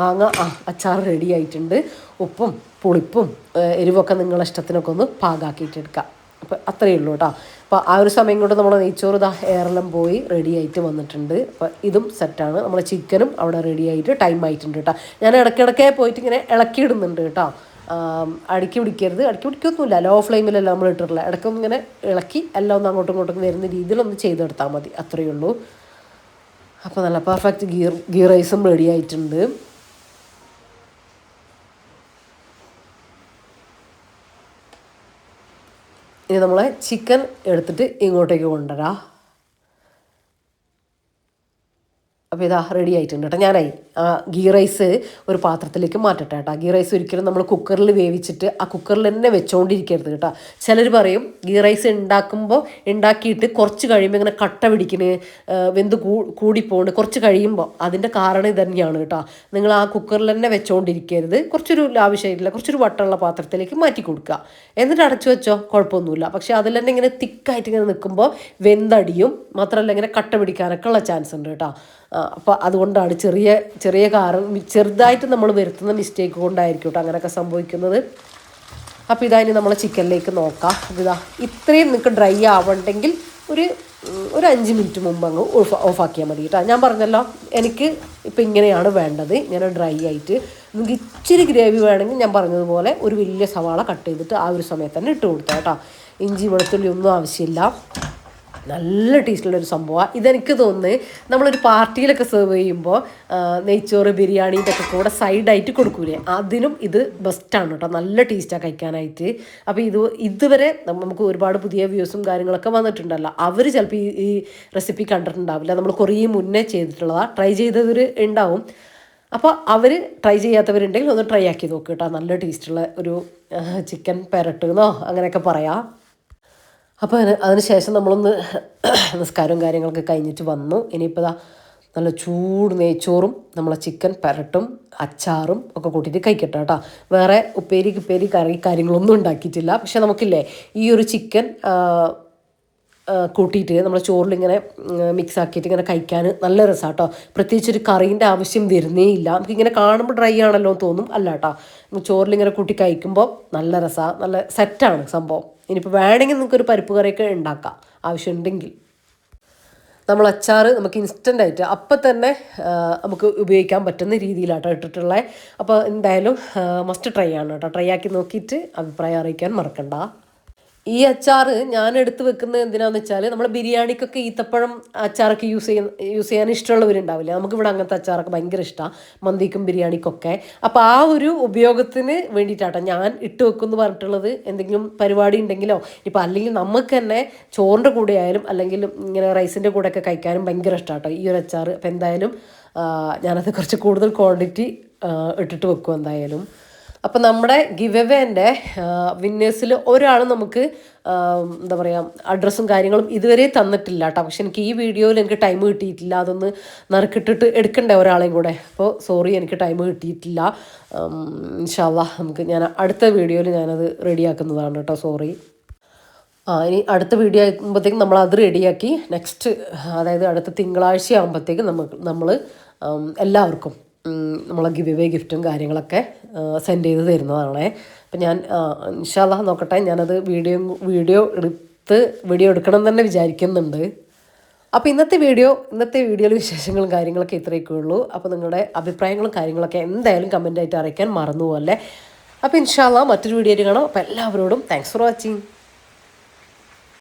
മാങ്ങ അച്ചാർ റെഡി ആയിട്ടുണ്ട്. ഉപ്പും പുളിപ്പും എരിവൊക്കെ നിങ്ങളുടെ ഇഷ്ടത്തിനൊക്കെ ഒന്ന് പാകാക്കിയിട്ടെടുക്കാം. അപ്പോൾ അത്രയേ ഉള്ളൂ കേട്ടോ. അപ്പോൾ ആ ഒരു സമയം കൊണ്ട് നമ്മൾ നെയ്ച്ചോറ് എയറെല്ലാം പോയി റെഡി ആയിട്ട് വന്നിട്ടുണ്ട്. അപ്പോൾ ഇതും സെറ്റാണ്. നമ്മളെ ചിക്കനും അവിടെ റെഡി ആയിട്ട് ടൈം ആയിട്ടുണ്ട് കേട്ടോ. ഞാൻ ഇടയ്ക്കിടയ്ക്ക് പോയിട്ട് ഇങ്ങനെ ഇളക്കിയിടുന്നുണ്ട് കേട്ടോ. അടുക്കി പിടിക്കൊന്നുമില്ല, ലോ ഫ്ലെയിമിലല്ല നമ്മൾ ഇട്ടിട്ടില്ല. ഇടയ്ക്കൊന്നും ഇങ്ങനെ ഇളക്കി എല്ലാം ഒന്ന് അങ്ങോട്ടും ഇങ്ങോട്ടും വരുന്ന രീതിയിലൊന്ന് ചെയ്തെടുത്താൽ മതി, അത്രയേ ഉള്ളൂ. അപ്പോൾ നല്ല പെർഫെക്റ്റ് ഗീ റൈസും റെഡി ആയിട്ടുണ്ട്. ഇനി നമ്മൾ ചിക്കൻ എടുത്തിട്ട് ഇങ്ങോട്ടേക്ക് കൊണ്ടുവരാം. അപ്പോൾ ഇതാ റെഡി ആയിട്ടുണ്ട് കേട്ടോ. ഞാനായി ഗീ റൈസ് ഒരു പാത്രത്തിലേക്ക് മാറ്റട്ടെ കേട്ടോ. ഗീ റൈസ് ഒരിക്കലും നമ്മൾ കുക്കറിൽ വേവിച്ചിട്ട് ആ കുക്കറിൽ തന്നെ വെച്ചുകൊണ്ടിരിക്കരുത് കേട്ടോ. ചിലർ പറയും ഗീ റൈസ് ഉണ്ടാക്കിയിട്ട് കുറച്ച് കഴിയുമ്പോൾ ഇങ്ങനെ കട്ട പിടിക്കുന്നത്, വെന്ത് കൂടിപ്പോണ്ട് കുറച്ച് കഴിയുമ്പോൾ. അതിൻ്റെ കാരണം ഇത് തന്നെയാണ് കേട്ടോ. നിങ്ങൾ ആ കുക്കറിൽ തന്നെ വെച്ചുകൊണ്ടിരിക്കരുത്. കുറച്ചൊരു ലാവശ്യമായിട്ടില്ല, കുറച്ചൊരു വട്ടമുള്ള പാത്രത്തിലേക്ക് മാറ്റി കൊടുക്കുക. എന്നിട്ട് അടച്ചു വെച്ചോ, കുഴപ്പമൊന്നുമില്ല. പക്ഷേ അതിൽ തന്നെ ഇങ്ങനെ തിക്കായിട്ട് ഇങ്ങനെ നിൽക്കുമ്പോൾ വെന്തടിയും, മാത്രമല്ല ഇങ്ങനെ കട്ട പിടിക്കാനൊക്കെ ഉള്ള ചാൻസ് ഉണ്ട് കേട്ടോ. അപ്പോൾ അതുകൊണ്ടാണ് ചെറിയ ചെറുതായിട്ട് നമ്മൾ വരുത്തുന്ന മിസ്റ്റേക്ക് കൊണ്ടായിരിക്കും കേട്ടോ അങ്ങനെയൊക്കെ സംഭവിക്കുന്നത്. അപ്പോൾ ഇനി നമ്മൾ ചിക്കനിലേക്ക് നോക്കാം. അപ്പോൾ ഇത്രയും നിങ്ങൾക്ക് ഡ്രൈ ആവണ്ടെങ്കിൽ ഒരു 5 മിനിറ്റ് മുമ്പ് അങ്ങ് ഓഫാക്കിയാൽ മതി കേട്ടോ. ഞാൻ പറഞ്ഞല്ലോ, എനിക്ക് ഇപ്പം ഇങ്ങനെയാണ് വേണ്ടത്. ഞാൻ ഡ്രൈ ആയിട്ട്, നിങ്ങൾക്ക് ഇച്ചിരി ഗ്രേവി വേണമെങ്കിൽ ഞാൻ പറഞ്ഞതുപോലെ ഒരു വലിയ സവാള കട്ട് ചെയ്തിട്ട് ആ ഒരു സമയത്ത് തന്നെ ഇട്ട് കൊടുത്താൽ കേട്ടോ. ഇഞ്ചി വെളുത്തുള്ളി ഒന്നും ആവശ്യമില്ല. നല്ല ടേസ്റ്റുള്ളൊരു സംഭവമാണ്. ഇതെനിക്ക് തോന്നുന്നത് നമ്മളൊരു പാർട്ടിയിലൊക്കെ സെർവ് ചെയ്യുമ്പോൾ നെയ്ച്ചോറ് ബിരിയാണീൻ്റെ ഒക്കെ കൂടെ സൈഡായിട്ട് കൊടുക്കൂലേ, അതിനും ഇത് ബെസ്റ്റാണ് കേട്ടോ. നല്ല ടേസ്റ്റാണ് കഴിക്കാനായിട്ട്. അപ്പോൾ ഇതുവരെ നമുക്ക് ഒരുപാട് പുതിയ വ്യൂസും കാര്യങ്ങളൊക്കെ വന്നിട്ടുണ്ടല്ലോ, അവർ ചിലപ്പോൾ ഈ റെസിപ്പി കണ്ടിട്ടുണ്ടാവില്ല. നമ്മൾ കുറേ മുന്നേ ചെയ്തിട്ടുള്ളതാണ്, ട്രൈ ചെയ്തവർ ഉണ്ടാവും. അപ്പോൾ അവർ ട്രൈ ചെയ്യാത്തവരുണ്ടെങ്കിൽ ഒന്ന് ട്രൈ ആക്കി നോക്കുക കേട്ടോ. നല്ല ടേസ്റ്റുള്ള ഒരു ചിക്കൻ പെരട്ടെന്നോ അങ്ങനെയൊക്കെ പറയാം. അപ്പോൾ അതിന് ശേഷം നമ്മളൊന്ന് നിസ്കാരവും കാര്യങ്ങളൊക്കെ കഴിഞ്ഞിട്ട് വന്നു. ഇനിയിപ്പോൾ നല്ല ചൂട് നെയ്ച്ചോറും നമ്മളെ ചിക്കൻ പെരട്ടും അച്ചാറും ഒക്കെ കൂട്ടിയിട്ട് കഴിക്കട്ടെ കേട്ടോ. വേറെ ഉപ്പേരി കറി കാര്യങ്ങളൊന്നും ഉണ്ടാക്കിയിട്ടില്ല. പക്ഷെ നമുക്കില്ലേ ഈ ഒരു ചിക്കൻ കൂട്ടിയിട്ട് നമ്മൾ ചോറിലിങ്ങനെ മിക്സ് ആക്കിയിട്ട് ഇങ്ങനെ കഴിക്കാൻ നല്ല രസമാണ് കേട്ടോ. പ്രത്യേകിച്ചൊരു കറീൻ്റെ ആവശ്യം വരുന്നേ ഇല്ല. നമുക്കിങ്ങനെ കാണുമ്പോൾ ഡ്രൈ ആണല്ലോ എന്ന് തോന്നും, അല്ല കേട്ടോ. ചോറിലിങ്ങനെ കൂട്ടി കഴിക്കുമ്പോൾ നല്ല രസമാണ്, നല്ല സെറ്റാണ് സംഭവം. ഇനിയിപ്പോൾ വേണമെങ്കിൽ നിങ്ങൾക്കൊരു പരിപ്പ് കറിയൊക്കെ ഉണ്ടാക്കാം, ആവശ്യമുണ്ടെങ്കിൽ. നമ്മൾ അച്ചാർ നമുക്ക് ഇൻസ്റ്റൻ്റായിട്ട് അപ്പം തന്നെ നമുക്ക് ഉപയോഗിക്കാൻ പറ്റുന്ന രീതിയിലാട്ടോ ഇട്ടിട്ടുള്ളത്. അപ്പോൾ എന്തായാലും മസ്റ്റ് ട്രൈ ആണ് കേട്ടോ. ട്രൈ ആക്കി നോക്കിയിട്ട് അഭിപ്രായം അറിയിക്കാൻ മറക്കണ്ട. ഈ അച്ചാർ ഞാൻ എടുത്ത് വെക്കുന്നത് എന്തിനാന്ന് വെച്ചാൽ നമ്മൾ ബിരിയാണിക്കൊക്കെ ഈത്തപ്പഴം അച്ചാറൊക്കെ യൂസ് ചെയ്യാൻ ഇഷ്ടമുള്ളവരുണ്ടാവില്ലേ. നമുക്കിവിടെ അങ്ങനത്തെ അച്ചാറൊക്കെ ഭയങ്കര ഇഷ്ടമാണ്, മന്തിക്കും ബിരിയാണിക്കൊക്കെ. അപ്പോൾ ആ ഒരു ഉപയോഗത്തിന് വേണ്ടിയിട്ടാട്ടോ ഞാൻ ഇട്ട് വെക്കുമെന്ന് പറഞ്ഞിട്ടുള്ളത്. എന്തെങ്കിലും പരിപാടി ഉണ്ടെങ്കിലോ ഇപ്പോൾ അല്ലെങ്കിൽ നമുക്ക് തന്നെ ചോറിൻ്റെ കൂടെ ആയാലും അല്ലെങ്കിൽ ഇങ്ങനെ റൈസിൻ്റെ കൂടെയൊക്കെ കഴിക്കാനും ഭയങ്കര ഇഷ്ടമാട്ടോ ഈ ഒരു അച്ചാർ. അപ്പോൾ എന്തായാലും ഞാനത് കുറച്ച് കൂടുതൽ ക്വാണ്ടിറ്റി ഇട്ടിട്ട് വെക്കും എന്തായാലും. അപ്പം നമ്മുടെ ഗിവ് എവേൻ്റെ വിന്നേഴ്സിൽ ഒരാൾ നമുക്ക് എന്താ പറയുക അഡ്രസ്സും കാര്യങ്ങളും ഇതുവരെ തന്നിട്ടില്ല കേട്ടോ. പക്ഷെ എനിക്ക് ഈ വീഡിയോയിൽ എനിക്ക് ടൈം കിട്ടിയിട്ടില്ല, അതൊന്ന് നറുക്കിട്ടിട്ട് എടുക്കണ്ടേ ഒരാളെയും കൂടെ. അപ്പോൾ സോറി, എനിക്ക് ടൈം കിട്ടിയിട്ടില്ല. ഇൻഷാ അല്ലാഹ് നമുക്ക് ഞാൻ അടുത്ത വീഡിയോയിൽ ഞാനത് റെഡിയാക്കുന്നതാണ് കേട്ടോ. സോറി. ഇനി അടുത്ത വീഡിയോ ആകുമ്പോഴത്തേക്കും നമ്മളത് റെഡിയാക്കി നെക്സ്റ്റ്, അതായത് അടുത്ത തിങ്കളാഴ്ച ആകുമ്പോഴത്തേക്കും നമ്മൾ എല്ലാവർക്കും നമ്മളെ ഗിവ് അവേ ഗിഫ്റ്റും കാര്യങ്ങളൊക്കെ സെൻഡ് ചെയ്ത് തരുന്നതാണ്. അപ്പം ഞാൻ ഇൻഷാ അല്ലാഹ് നോക്കട്ടെ, ഞാനത് വീഡിയോ എടുക്കണം തന്നെ വിചാരിക്കുന്നുണ്ട്. അപ്പോൾ ഇന്നത്തെ വീഡിയോയിൽ വിശേഷങ്ങളും കാര്യങ്ങളൊക്കെ ഇത്രയൊക്കെ ഉള്ളൂ. അപ്പോൾ നിങ്ങളുടെ അഭിപ്രായങ്ങളും കാര്യങ്ങളൊക്കെ എന്തായാലും കമൻറ്റായിട്ട് അറിയിക്കാൻ മറന്നു പോകല്ലേ. അപ്പോൾ ഇൻഷാ അല്ലാഹ് മറ്റൊരു വീഡിയോയിൽ കാണാം. അപ്പോൾ എല്ലാവരോടും താങ്ക്സ് ഫോർ വാച്ചിങ്.